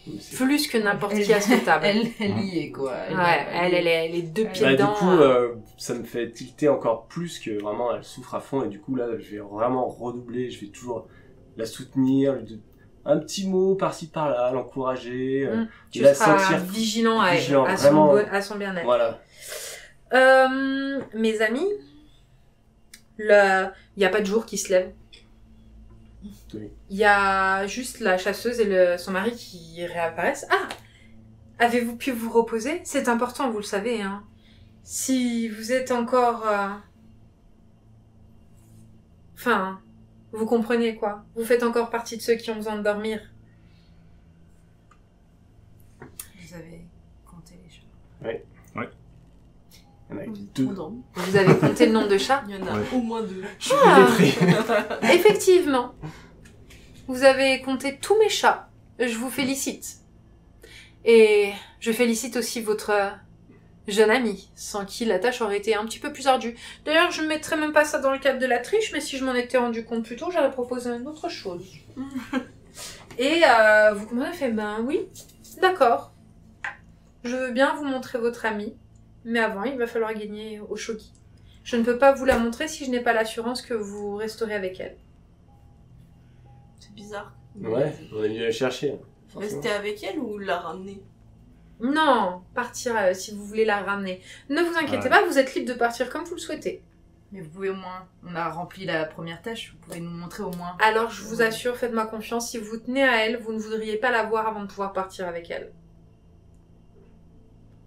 Mais c'est- Plus que n'importe qui à cette table. Elle y est, quoi. Ouais, elle est deux pieds Bah, dedans. du coup, ça me fait tilter encore plus que vraiment elle souffre à fond et du coup là je vais vraiment redoubler, je vais toujours la soutenir, un petit mot par-ci par-là, l'encourager, Tu la seras sentir vigilant à vraiment. son bien-être. Voilà. Mes amis, il n'y a pas de jour qui se lève. Oui. Il y a juste la chasseuse et son mari qui réapparaissent. Ah! Avez-vous pu vous reposer? C'est important, vous le savez, hein. Si vous êtes encore... Enfin, vous comprenez quoi? Vous faites encore partie de ceux qui ont besoin de dormir. Vous avez compté les chats. Il y en a On 2. dorme. Vous avez compté le nombre de chats? Il y en a Ouais. au moins 2. Effectivement. Vous avez compté tous mes chats. Je vous félicite. Et je félicite aussi votre jeune ami, sans qui la tâche aurait été un petit peu plus ardue. D'ailleurs, je ne mettrais même pas ça dans le cadre de la triche, mais si je m'en étais rendu compte plus tôt, j'aurais proposé une autre chose. Et vous comprenez, fait, ben oui, d'accord. Je veux bien vous montrer votre amie, mais avant, il va falloir gagner au shogi. Je ne peux pas vous la montrer si je n'ai pas l'assurance que vous resterez avec elle. C'est bizarre. Ouais, on est venu la chercher. Forcément. Rester avec elle ou la ramener? Non, partir si vous voulez la ramener. Ne vous inquiétez Ouais. pas, vous êtes libre de partir comme vous le souhaitez. Mais vous pouvez au moins... On a rempli la première tâche, vous pouvez nous montrer au moins... Alors je vous assure, faites-moi confiance, si vous tenez à elle, vous ne voudriez pas la voir avant de pouvoir partir avec elle.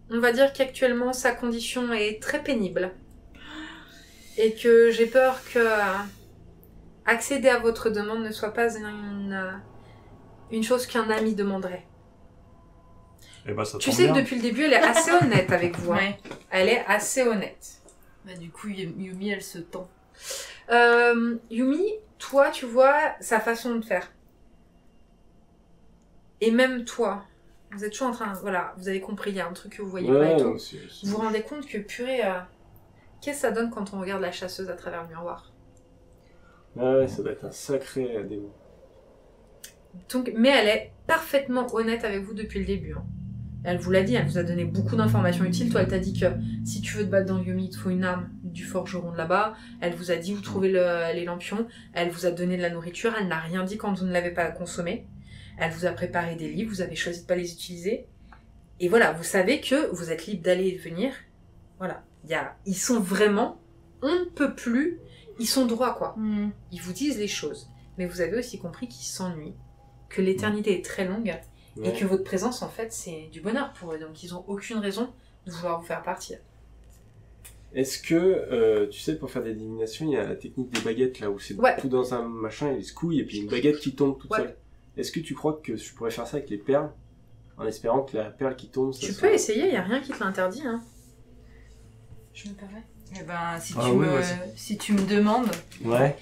On va dire qu'actuellement sa condition est très pénible. Et que j'ai peur que accéder à votre demande ne soit pas une chose qu'un ami demanderait. Et bah, ça Tu tombe sais bien. que depuis le début, elle est assez honnête avec vous. hein. Ouais. Elle est assez honnête. Bah, du coup, Yumi, elle se tend. Yumi, toi, tu vois sa façon de faire. Et même toi, vous êtes toujours en train... Voilà, vous avez compris, il y a un truc que vous voyez pas et tout. non, c'est- Vous vous rendez compte que, purée, qu'est-ce que ça donne quand on regarde la chasseuse à travers le miroir? Ouais, ça doit être un sacré démon. Donc, mais elle est parfaitement honnête avec vous depuis le début. hein. Elle vous l'a dit, elle vous a donné beaucoup d'informations utiles. Toi, elle t'a dit que si tu veux te battre dans Yumi, il te faut une arme du forgeron de là-bas. Elle vous a dit où trouver les lampions. Elle vous a donné de la nourriture. Elle n'a rien dit quand vous ne l'avez pas consommé. Elle vous a préparé des livres. Vous avez choisi de pas les utiliser. Et voilà, vous savez que vous êtes libre d'aller et de venir. Voilà. Ils sont vraiment... On ne peut plus... Ils sont droits, quoi. Ils vous disent les choses. Mais vous avez aussi compris qu'ils s'ennuient. Que l'éternité est très longue. Ouais. Et que votre présence, en fait, c'est du bonheur pour eux. Donc, ils ont aucune raison de vouloir vous faire partir. Est-ce que, tu sais, pour faire des divinations, il y a la technique des baguettes, là, où c'est Ouais. tout dans un machin, il se couille, et puis une baguette qui tombe toute Ouais. seule. Est-ce que tu crois que je pourrais faire ça avec les perles, en espérant que la perle qui tombe, ça Tu soit- peux essayer, y a rien qui te l'interdit. Hein. Je me permets. Eh ben, si, Ah tu oui, me, vas-y. si tu me demandes, Ouais.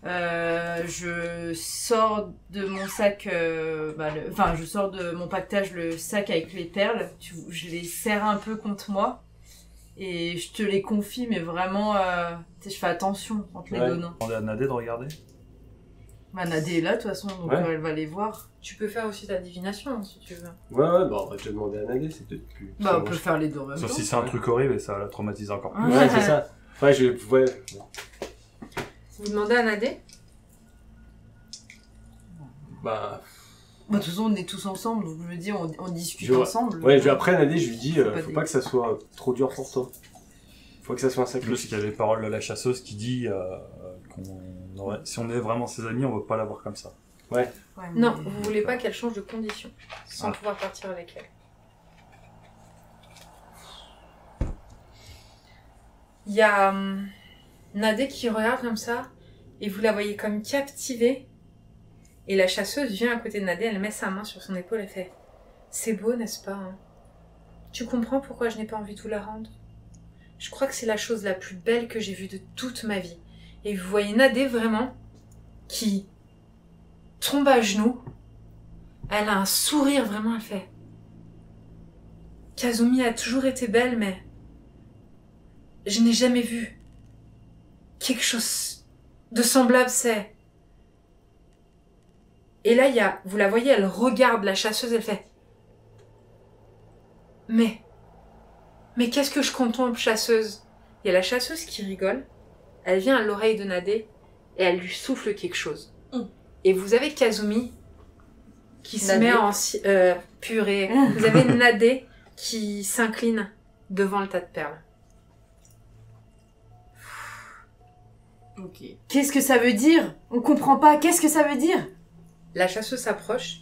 je sors de mon sac, je sors de mon pactage le sac avec les perles, je les serre un peu contre moi et je te les confie, mais vraiment, tu sais, je fais attention en te les Ouais. donnant. Demandez à Nadé de regarder. Bah, Nadé est là de toute façon, donc Ouais. elle va les voir. Tu peux faire aussi ta divination si tu veux. Ouais, bah, on va déjà demander à Nadé, c'est peut-être plus... Bah, on peut faire les deux en même Sauf temps. si c'est un truc horrible et ça va la traumatiser encore plus. Ouais, c'est ça. Ouais, ouais. Vous demandez à Nadé? Bah, Bah, de toute façon, on est tous ensemble, donc je me dis, on discute Je vois. ensemble. ouais, après Nadé, je lui dis, C'est pas faut des- pas que ça soit trop dur pour toi. Faut que ça soit un Plus sacrifice. qu'il y a les paroles de la chasseuse qui dit si on est vraiment ses amis, on veut pas la voir comme ça. Ouais, Non, mais- vous voulez pas qu'elle change de condition sans Ah. pouvoir partir avec elle. Il y a Nadé qui regarde comme ça et vous la voyez comme captivée. Et la chasseuse vient à côté de Nadé, elle met sa main sur son épaule et fait « C'est beau, n'est-ce pas hein? Tu comprends pourquoi je n'ai pas envie de vous la rendre? Je crois que c'est la chose la plus belle que j'ai vue de toute ma vie. » Et vous voyez Nadé vraiment qui tombe à genoux. Elle a un sourire vraiment, elle fait « Kazumi a toujours été belle, mais je n'ai jamais vu quelque chose de semblable, c'est... » Et là, vous la voyez, elle regarde la chasseuse, elle fait « Mais qu'est-ce que je contemple, chasseuse ?» Il y a la chasseuse qui rigole, elle vient à l'oreille de Nadé et elle lui souffle quelque chose. Et vous avez Kazumi qui se Nadé. met en purée. Vous avez Nadé qui s'incline devant le tas de perles. Ok. Qu'est-ce que ça veut dire? On comprend pas, qu'est-ce que ça veut dire? La chasseuse s'approche.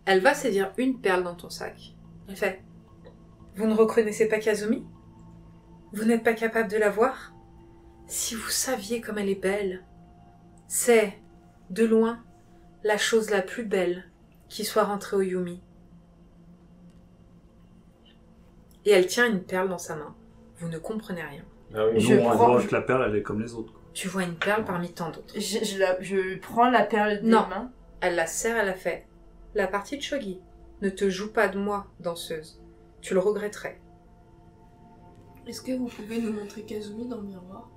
Elle va saisir une perle dans ton sac. Elle fait « Vous ne reconnaissez pas Kazumi? Vous n'êtes pas capable de la voir? Si vous saviez comme elle est belle, c'est, de loin, la chose la plus belle qui soit rentrée au Yumi. » Et elle tient une perle dans sa main. Vous ne comprenez rien. Ah oui, Je Nous, on prends- voit que la perle, elle est comme les autres. Tu vois une perle parmi tant d'autres. Je prends la perle des Non. mains. Elle la serre, elle a fait « La partie de shogi, ne te joue pas de moi, danseuse. Tu le regretterais. Est-ce que vous pouvez nous montrer Kazumi dans le miroir? »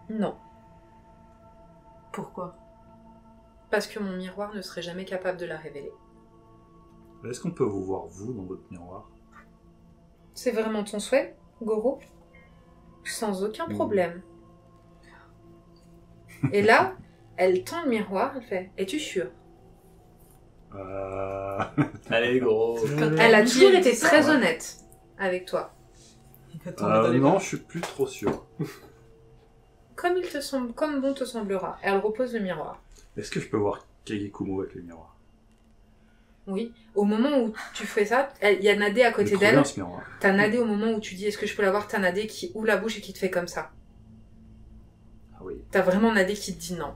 Non, Pourquoi? parce que mon miroir ne serait jamais capable de la révéler. Est-ce qu'on peut vous voir, vous, dans votre miroir? C'est vraiment ton souhait, Goro? Sans aucun problème. Et là, elle tend le miroir, elle fait « Es-tu sûre ?» Allez, gros. Elle a toujours elle été dit ça, très ouais. honnête avec toi. Non, je suis plus trop sûr. Comme il te semble, comme bon te semblera. Elle repose le miroir. Est-ce que je peux voir Kagekumo avec le miroir? Oui. Au moment où tu fais ça, il y a Nadé à Il est côté trop d'elle. bien, ce miroir. T'as Nadé au moment où tu dis « Est-ce que je peux la voir ?» T'as Nadé qui ouvre la bouche et qui te fait comme ça. Ah oui, T'as vraiment Nadé qui te dit non.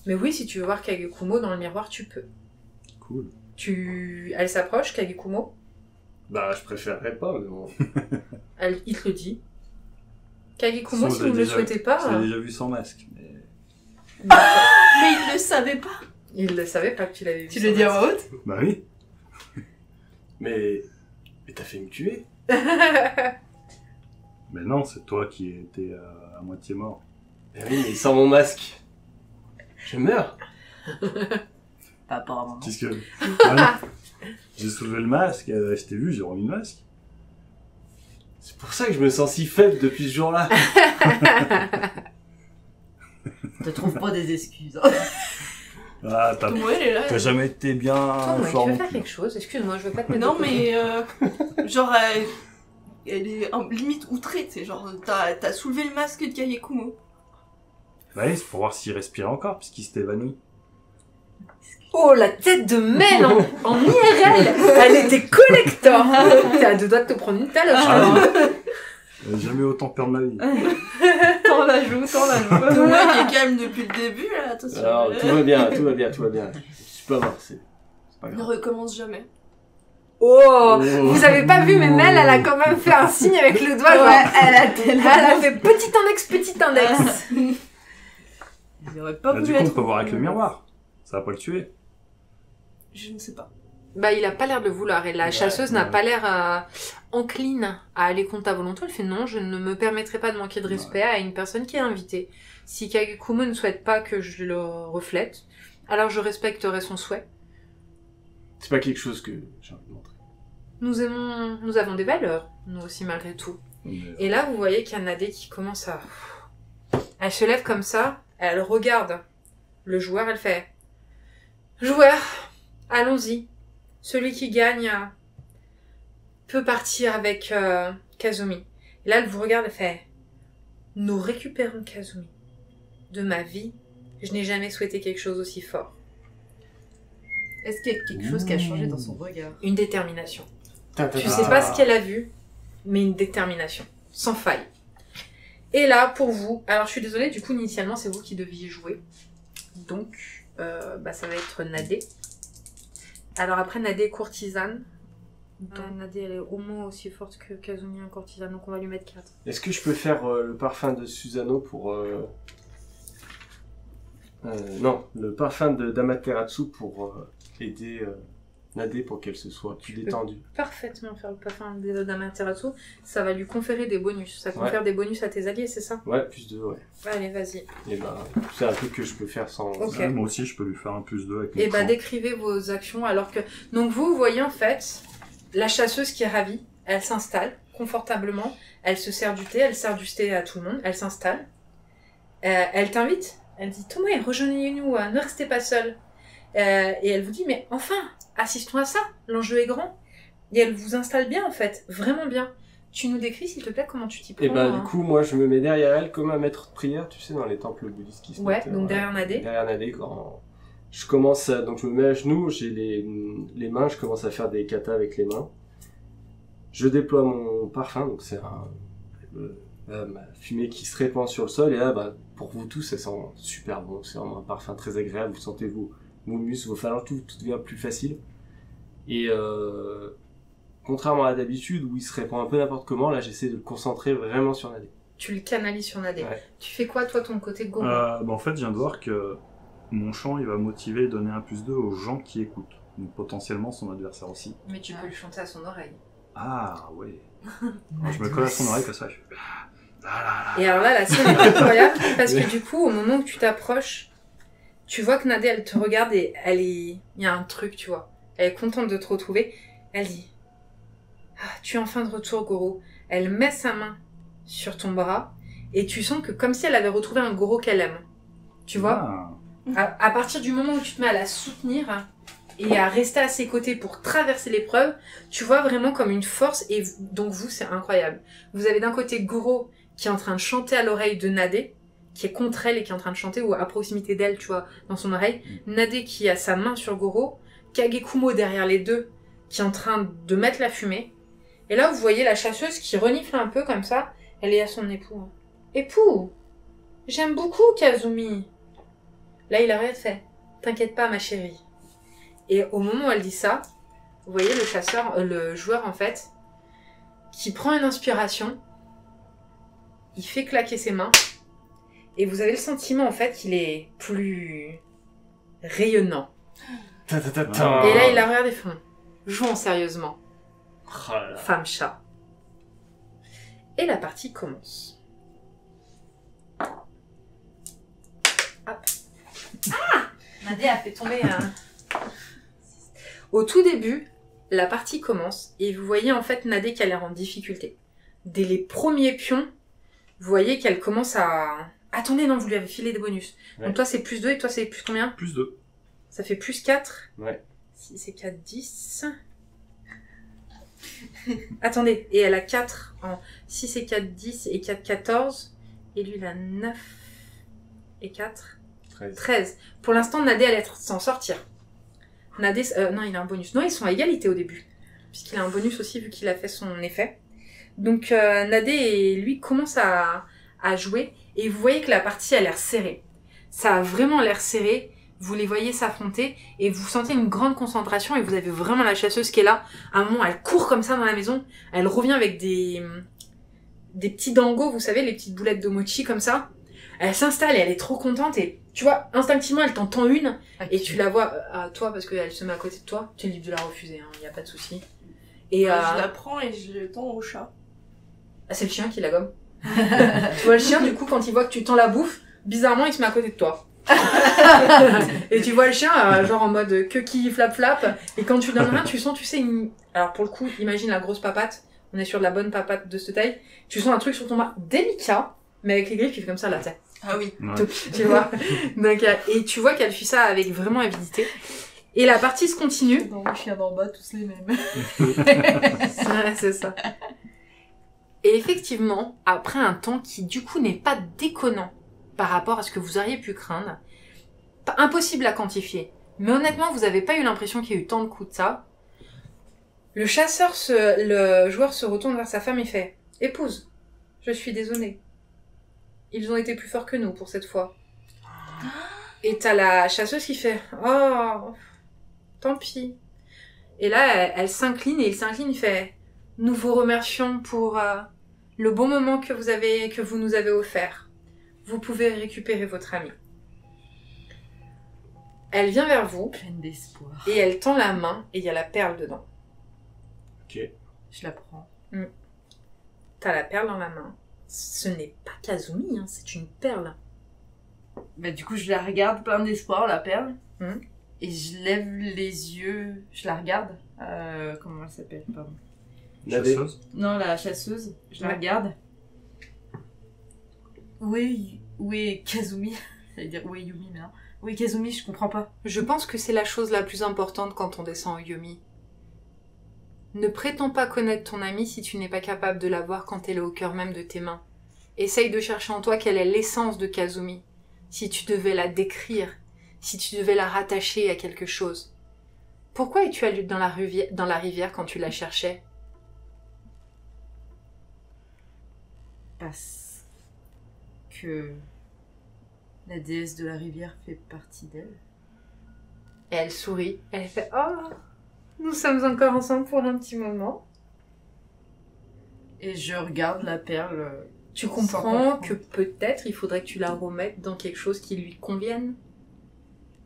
Mais oui, si tu veux voir Kagekumo dans le miroir, tu peux. cool. Elle s'approche, Kagekumo. Bah, je préférerais pas, mais bon. Il te le dit. Kagekumo, Sinon, si je vous l'ai ne le déjà- souhaitez pas... Je l'ai déjà vu sans masque. Mais... Mais il le savait pas. Il ne savait pas que tu l'avais vu. Tu sans le dis à masque. voix haute? Bah oui. Mais t'as fait me tuer. Mais non, c'est toi qui étais à moitié mort. Eh oui, mais sans mon masque. Je meurs. Pas apparemment. Puisque voilà, j'ai soulevé le masque, je t'ai vu, j'ai remis le masque. C'est pour ça que je me sens si faible depuis ce jour-là. Je trouve pas des excuses. Ah, t'as Ouais, elle est là. jamais été bien Toi, fort tu veux non faire plus. quelque chose? Excuse-moi, je veux pas te mettre Non, de côté. mais genre, elle est limite outrée, tu sais, genre, t'as soulevé le masque de Kagekumo. Bah oui, c'est pour voir s'il respirait encore, puisqu'il s'est évanoui. Oh, la tête de Mel en IRL. Elle était collector. T'es à deux doigts de te prendre une taloche. Ah, là. oui. J'ai jamais eu autant peur de ma vie. Tant la joue. Ton mec est calme depuis le début, là, attention. Alors, tout va bien. Je suis pas mort, c'est pas Ne grave. recommence jamais. Oh, vous avez pas vu, mais Mel, elle a quand même fait un signe avec le doigt. Genre, elle a fait petit index. Il aurait pas Bah, voulu du coup, on être... peut voir avec le miroir. Ça va pas le tuer. Je ne sais pas. Bah, il a pas l'air de vouloir. Et la Ouais, chasseuse n'a ouais. pas l'air encline à aller contre ta volonté. Elle fait non, je ne me permettrai pas de manquer de respect à une personne qui est invitée. Si Kagekumo ne souhaite pas que je le reflète, alors je respecterai son souhait. C'est pas quelque chose que j'ai envie de montrer. Nous avons des valeurs, nous aussi, malgré tout. Mais, Et là, vous voyez qu'il y a Nadé qui commence à... Elle se lève comme ça, elle regarde le joueur, elle fait... Joueur, allons-y. Celui qui gagne peut partir avec Kazumi. Et là, elle vous regarde et fait... Nous récupérons Kazumi. De ma vie, je n'ai jamais souhaité quelque chose aussi fort. Est-ce qu'il y a quelque chose qui a changé dans son regard? Une détermination. Tu Je sais pas ce qu'elle a vu, mais une détermination. Sans faille. Et là, pour vous... Alors, je suis désolée, du coup, initialement, c'est vous qui deviez jouer. Donc, ça va être Nadé. Alors après, Nadé est courtisane. Nadé, elle est au moins aussi forte que Kazumi en courtisane, donc on va lui mettre 4. Est-ce que je peux faire le parfum de Susanoo pour... non, le parfum d'Amaterasu pour aider Nadé pour qu'elle se soit plus détendue. Parfaitement faire le parfum d'Amaterasu. Ça va lui conférer des bonus. Ça confère des bonus à tes alliés, c'est ça? Ouais, plus 2, ouais. Allez, vas-y. Et ben, c'est un truc que je peux faire sans... Ok. ouais, moi aussi, je peux lui faire un +2 avec mon Et bah cran. décrivez vos actions alors que... Donc vous voyez en fait la chasseuse qui est ravie, elle s'installe confortablement, elle se sert du thé, elle sert du thé à tout le monde, elle s'installe, elle t'invite, elle dit Thomas, rejoignez-nous, ne restez pas seul. Et elle vous dit mais enfin, assistons à ça, l'enjeu est grand. Et elle vous installe bien en fait, vraiment bien. Tu nous décris s'il te plaît comment tu t'y prends. Et ben, hein. du coup, moi, je me mets derrière elle comme un maître de prière, tu sais, dans les temples bouddhistes qui se Ouais, mettent, donc derrière Nadé. Derrière Nadé, quand je commence à... Donc je me mets à genoux, j'ai les mains, je commence à faire des katas avec les mains. Je déploie mon parfum, donc c'est ma fumée qui se répand sur le sol, et là, bah, pour vous tous, ça sent super bon, c'est vraiment un parfum très agréable, vous sentez vos muscles, vos phalanges, tout devient plus facile. Et contrairement à d'habitude, où il se répand un peu n'importe comment, là j'essaie de le concentrer vraiment sur Nadé. Tu le canalises sur Nadé. Ouais. Tu fais quoi toi ton côté de gourou En fait, je viens de voir que mon chant, il va motiver et donner un +2 aux gens qui écoutent. Donc potentiellement son adversaire aussi. Mais tu peux le chanter à son oreille. Ah, ouais. Alors, je me colle à son oreille comme ça, je fais... Et alors là, la scène est incroyable parce que du coup, au moment où tu t'approches, tu vois que Nadé, elle te regarde et il y a un truc, tu vois. Elle est contente de te retrouver. Elle dit tu es enfin de retour, Goro. Elle met sa main sur ton bras et tu sens que comme si elle avait retrouvé un Goro qu'elle aime. Tu vois à partir du moment où tu te mets à la soutenir et à rester à ses côtés pour traverser l'épreuve, tu vois vraiment comme une force et donc vous, c'est incroyable. Vous avez d'un côté Goro qui est en train de chanter à l'oreille de Nadé, qui est contre elle et qui est en train de chanter, ou à proximité d'elle, tu vois, dans son oreille. Nadé qui a sa main sur Goro, Kagekumo derrière les deux, qui est en train de mettre la fumée. Et là, vous voyez la chasseuse qui renifle un peu comme ça, elle est à son époux. Époux, j'aime beaucoup Kazumi. Là, il arrête, fait, t'inquiète pas, ma chérie. Et au moment où elle dit ça, vous voyez le joueur en fait, qui prend une inspiration, il fait claquer ses mains, et vous avez le sentiment en fait qu'il est plus rayonnant. Et là, il la regarde et fait, jouons sérieusement, Oh là là. femme-chat. Et la partie commence. Hop. Nadé a fait tomber un... Au tout début, la partie commence et vous voyez en fait Nadé qui a l'air en difficulté. Dès les premiers pions, vous voyez qu'elle commence à... Attendez, non, vous lui avez filé des bonus. Ouais. Donc toi c'est plus 2 et toi c'est plus combien? +2. Ça fait plus 4. Ouais. 6 et 4, 10. Attendez, et elle a 4 en 6 et 4, 10 et 4, 14. Et lui il a 9 et 4. 13. Pour l'instant, Nadé allait s'en sortir. Nadé, non, il a un bonus. Non, ils sont à égalité au début. Puisqu'il a un bonus aussi vu qu'il a fait son effet. Donc Nadé et lui commencent à jouer et vous voyez que la partie a l'air serrée. Ça a vraiment l'air serré. Vous les voyez s'affronter et vous sentez une grande concentration et vous avez vraiment la chasseuse qui est là. À un moment, elle court comme ça dans la maison. Elle revient avec des petits dangos, vous savez, les petites boulettes de mochi comme ça. Elle s'installe et elle est trop contente et tu vois, instinctivement, elle t'en tend une et tu la vois à toi parce qu'elle se met à côté de toi. Tu es libre de la refuser, il n'y a pas de souci. Et Je la prends et je le tends au chat. Ah, c'est le chien qui la gomme. Tu vois le chien, du coup, quand il voit que tu tends la bouffe, bizarrement, il se met à côté de toi. Et tu vois le chien genre en mode queue flap flap et quand tu donnes rien tu sens tu sais alors pour le coup imagine la grosse papate, on est sur de la bonne papate de cette taille, tu sens un truc sur ton bras délicat mais avec les griffes qui fait comme ça là tu sais. Ah oui. Ouais. Tu vois. Donc et tu vois qu'elle fait ça avec vraiment avidité et la partie se continue. Dans le chien d'en bas tous les mêmes. Ouais, c'est ça. Et effectivement après un temps qui du coup n'est pas déconnant par rapport à ce que vous auriez pu craindre. Impossible à quantifier. Mais honnêtement, vous n'avez pas eu l'impression qu'il y a eu tant de coups de ça. Le joueur se retourne vers sa femme et fait « Épouse, je suis désolé. Ils ont été plus forts que nous pour cette fois. » Et t'as la chasseuse qui fait « Oh, tant pis. » Et là, elle s'incline et il s'incline, il fait « Nous vous remercions pour le bon moment que vous nous avez offert. Vous pouvez récupérer votre ami. » Elle vient vers vous. Pleine d'espoir. Et elle tend la main et il y a la perle dedans. Ok. Je la prends. T'as la perle dans la main. Ce n'est pas Kazumi, hein, c'est une perle. Bah du coup je la regarde plein d'espoir la perle. Hmm. Et je lève les yeux. Je la regarde. Comment elle s'appelle, pardon. Nadé. Chasseuse. Non, la chasseuse. Je la Ouais. regarde. Où est Kazumi? J'allais dire où est Yumi, mais non. Où est Kazumi? Je comprends pas. Je pense que c'est la chose la plus importante quand on descend au Yomi. Ne prétends pas connaître ton amie si tu n'es pas capable de la voir quand elle est au cœur même de tes mains. Essaye de chercher en toi quelle est l'essence de Kazumi. Si tu devais la décrire, si tu devais la rattacher à quelque chose. Pourquoi es-tu allé dans la rivière quand tu la cherchais? Parce que la déesse de la rivière fait partie d'elle. Et elle sourit. Elle fait « Oh, nous sommes encore ensemble pour un petit moment. » Et je regarde la perle. Tu Sans comprends comprendre. que peut-être il faudrait que tu la remettes dans quelque chose qui lui convienne.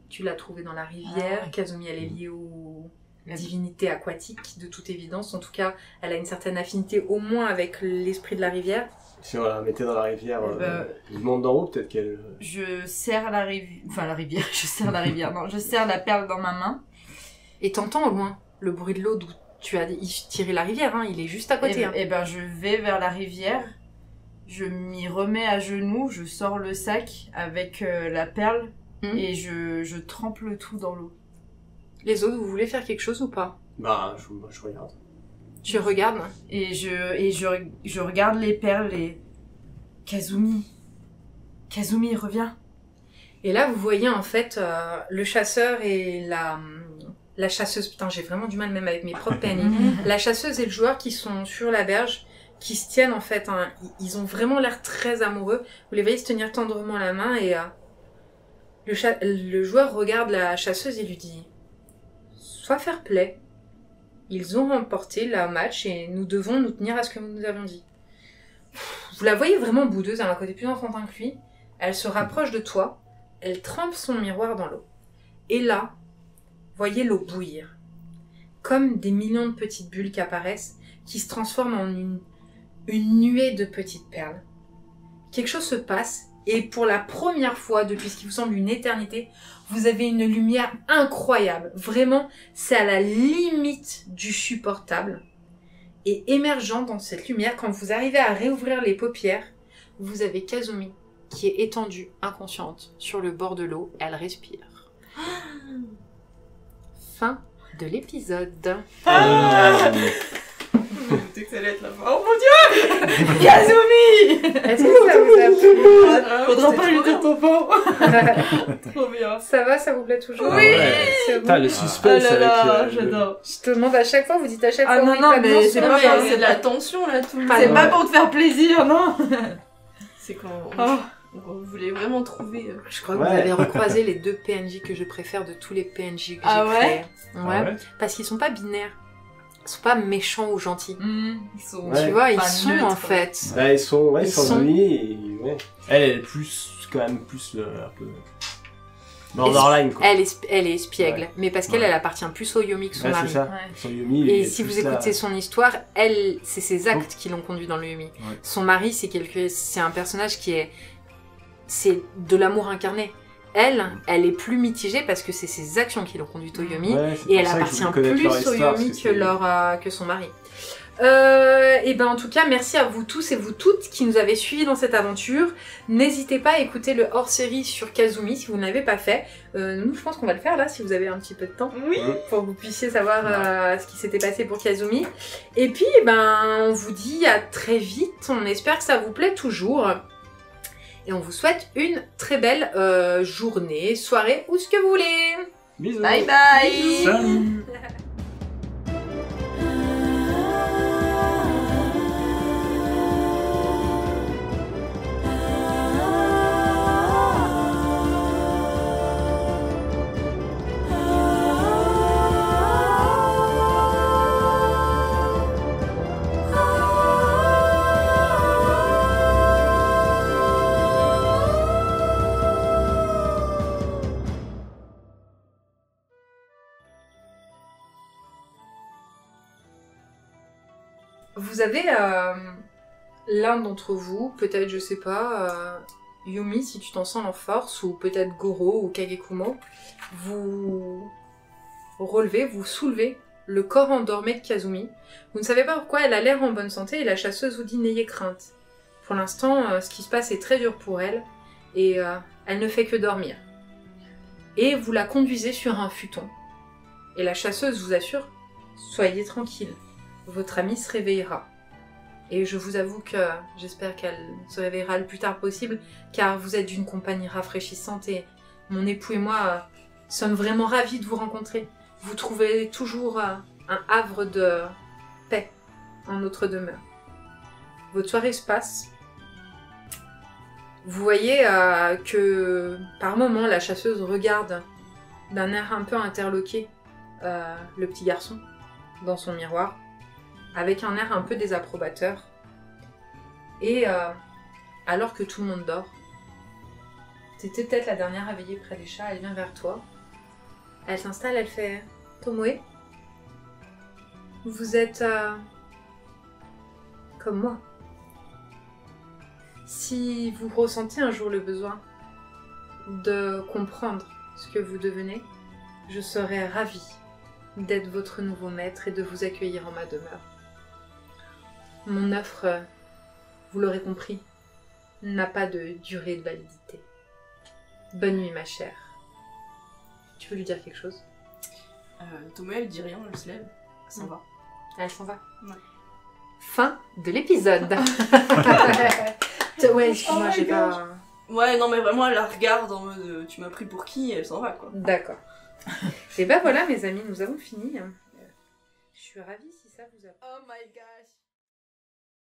Tu l'as trouvée dans la rivière. Ah ouais. Kazumi, elle est liée aux La- divinités aquatiques, de toute évidence. En tout cas, elle a une certaine affinité au moins avec l'esprit de la rivière. Si on la mettait dans la rivière, Eh du monde d'en haut, peut-être qu'elle. Je serre la rivière. Enfin, la rivière. Je serre la rivière. Non, je serre la perle dans ma main. Et t'entends au loin le bruit de l'eau d'où tu as tiré la rivière. Hein. Il est juste à côté. Hein. Et ben, je vais vers la rivière. Je m'y remets à genoux. Je sors le sac avec la perle. Mhm. Et je trempe le tout dans l'eau. Les autres, vous voulez faire quelque chose ou pas? Bah, je regarde. Tu regardes. Et je regarde les perles et... Kazumi, reviens. Et là, vous voyez en fait le chasseur et la chasseuse. Putain, j'ai vraiment du mal même avec mes propres PNI. La chasseuse et le joueur qui sont sur la berge, qui se tiennent en fait. Hein, ils ont vraiment l'air très amoureux. Vous les voyez se tenir tendrement la main et le joueur regarde la chasseuse et lui dit « Sois fair play. Ils ont remporté le match et nous devons nous tenir à ce que nous nous avions dit. » Vous la voyez vraiment boudeuse, elle a un côté plus enfantin que lui. Elle se rapproche de toi, elle trempe son miroir dans l'eau. Et là, voyez l'eau bouillir. Comme des millions de petites bulles qui apparaissent, qui se transforment en une nuée de petites perles. Quelque chose se passe, et pour la première fois, depuis ce qui vous semble une éternité, vous avez une lumière incroyable. Vraiment, c'est à la limite du supportable. Et émergeant dans cette lumière, quand vous arrivez à réouvrir les paupières, vous avez Kazumi qui est étendue, inconsciente, sur le bord de l'eau. Elle respire. Fin de l'épisode. Je me doutais que ça allait être la fin. Oh mon dieu! Kazumi. Est-ce que ça vous a Faudra c'était pas lui trop dire ton nom. plu? Trop bien. Ça va, ça vous plaît toujours? Ah ouais. C'est bon. Putain, le Oh suspense là avec... là, le- j'adore. Je te demande à chaque fois, vous dites à chaque Ah fois non, oui, non, pas de mais non, c'est sur pas le Non, grave, film. mais c'est de la tension là tout le Ah, C'est temps. pas pour te faire plaisir, non. C'est quand Oh. on voulait vraiment trouver. Je crois que Ouais. vous avez recroisé les 2 PNJ que je préfère de tous les PNJ que Ah j'ai ouais créés. Ah Ouais. ouais Parce qu'ils sont pas binaires. Ils sont pas méchants ou gentils. Ils sont. Ouais. Tu vois, ils Enfin, sont neutres. en fait. Bah, ils sont Ils sont- unis et... Ouais. Elle est plus... quand même plus un peu... borderline, quoi. Elle est espiègle, Ouais. mais parce qu'elle Ouais. elle appartient plus au Yomi que son Ouais, mari. c'est ça. Ouais. Son Yumi, Et il est si plus vous là. écoutez son histoire, elle, c'est ses actes qui l'ont conduit dans le Yumi. Ouais. Son mari, c'est un personnage qui est, c'est de l'amour incarné. Elle est plus mitigée parce que c'est ses actions qui l'ont conduite au Yomi. Ouais, c'est Et pour elle ça que je appartient voulais connaître leur plus au histoire, Yomi parce que que son mari. Et ben en tout cas, merci à vous tous et vous toutes qui nous avez suivis dans cette aventure. N'hésitez pas à écouter le hors-série sur Kazumi si vous ne l'avez pas fait. Nous, je pense qu'on va le faire là si vous avez un petit peu de temps. Oui. Pour que vous puissiez savoir ce qui s'était passé pour Kazumi. Et puis, ben, on vous dit à très vite. On espère que ça vous plaît toujours. Et on vous souhaite une très belle journée, soirée ou ce que vous voulez. Bisous. Bye bye. Salut. Vous avez l'un d'entre vous, peut-être, je sais pas, Yumi, si tu t'en sens en force, ou peut-être Goro ou Kagekumo, vous relevez, vous soulevez le corps endormi de Kazumi. Vous ne savez pas pourquoi elle a l'air en bonne santé et la chasseuse vous dit n'ayez crainte. Pour l'instant, ce qui se passe est très dur pour elle et elle ne fait que dormir. Et vous la conduisez sur un futon. Et la chasseuse vous assure, soyez tranquille. Votre amie se réveillera. Et je vous avoue que j'espère qu'elle se réveillera le plus tard possible, car vous êtes d'une compagnie rafraîchissante et mon époux et moi sommes vraiment ravis de vous rencontrer. Vous trouvez toujours un havre de paix en notre demeure. Votre soirée se passe. Vous voyez que par moments la chasseuse regarde d'un air un peu interloqué le petit garçon dans son miroir, avec un air un peu désapprobateur. Et alors que tout le monde dort, t'étais peut-être la dernière à veiller près des chats, elle vient vers toi. Elle s'installe, elle fait « Tomoe, vous êtes comme moi. Si vous ressentez un jour le besoin de comprendre ce que vous devenez, je serais ravie d'être votre nouveau maître et de vous accueillir en ma demeure. Mon offre, vous l'aurez compris, n'a pas de durée de validité. Bonne nuit, ma chère. Tu veux lui dire quelque chose? Thomas, elle dit rien, elle se lève, elle s'en va. Elle s'en va. Ouais. Fin de l'épisode. Ouais, excuse-moi, j'ai pas... Ouais, non, mais vraiment, elle la regarde en mode tu m'as pris pour qui et elle s'en va, quoi. D'accord. Et ben voilà, mes amis, nous avons fini. Je suis ravie si ça vous a plu. Oh my gosh.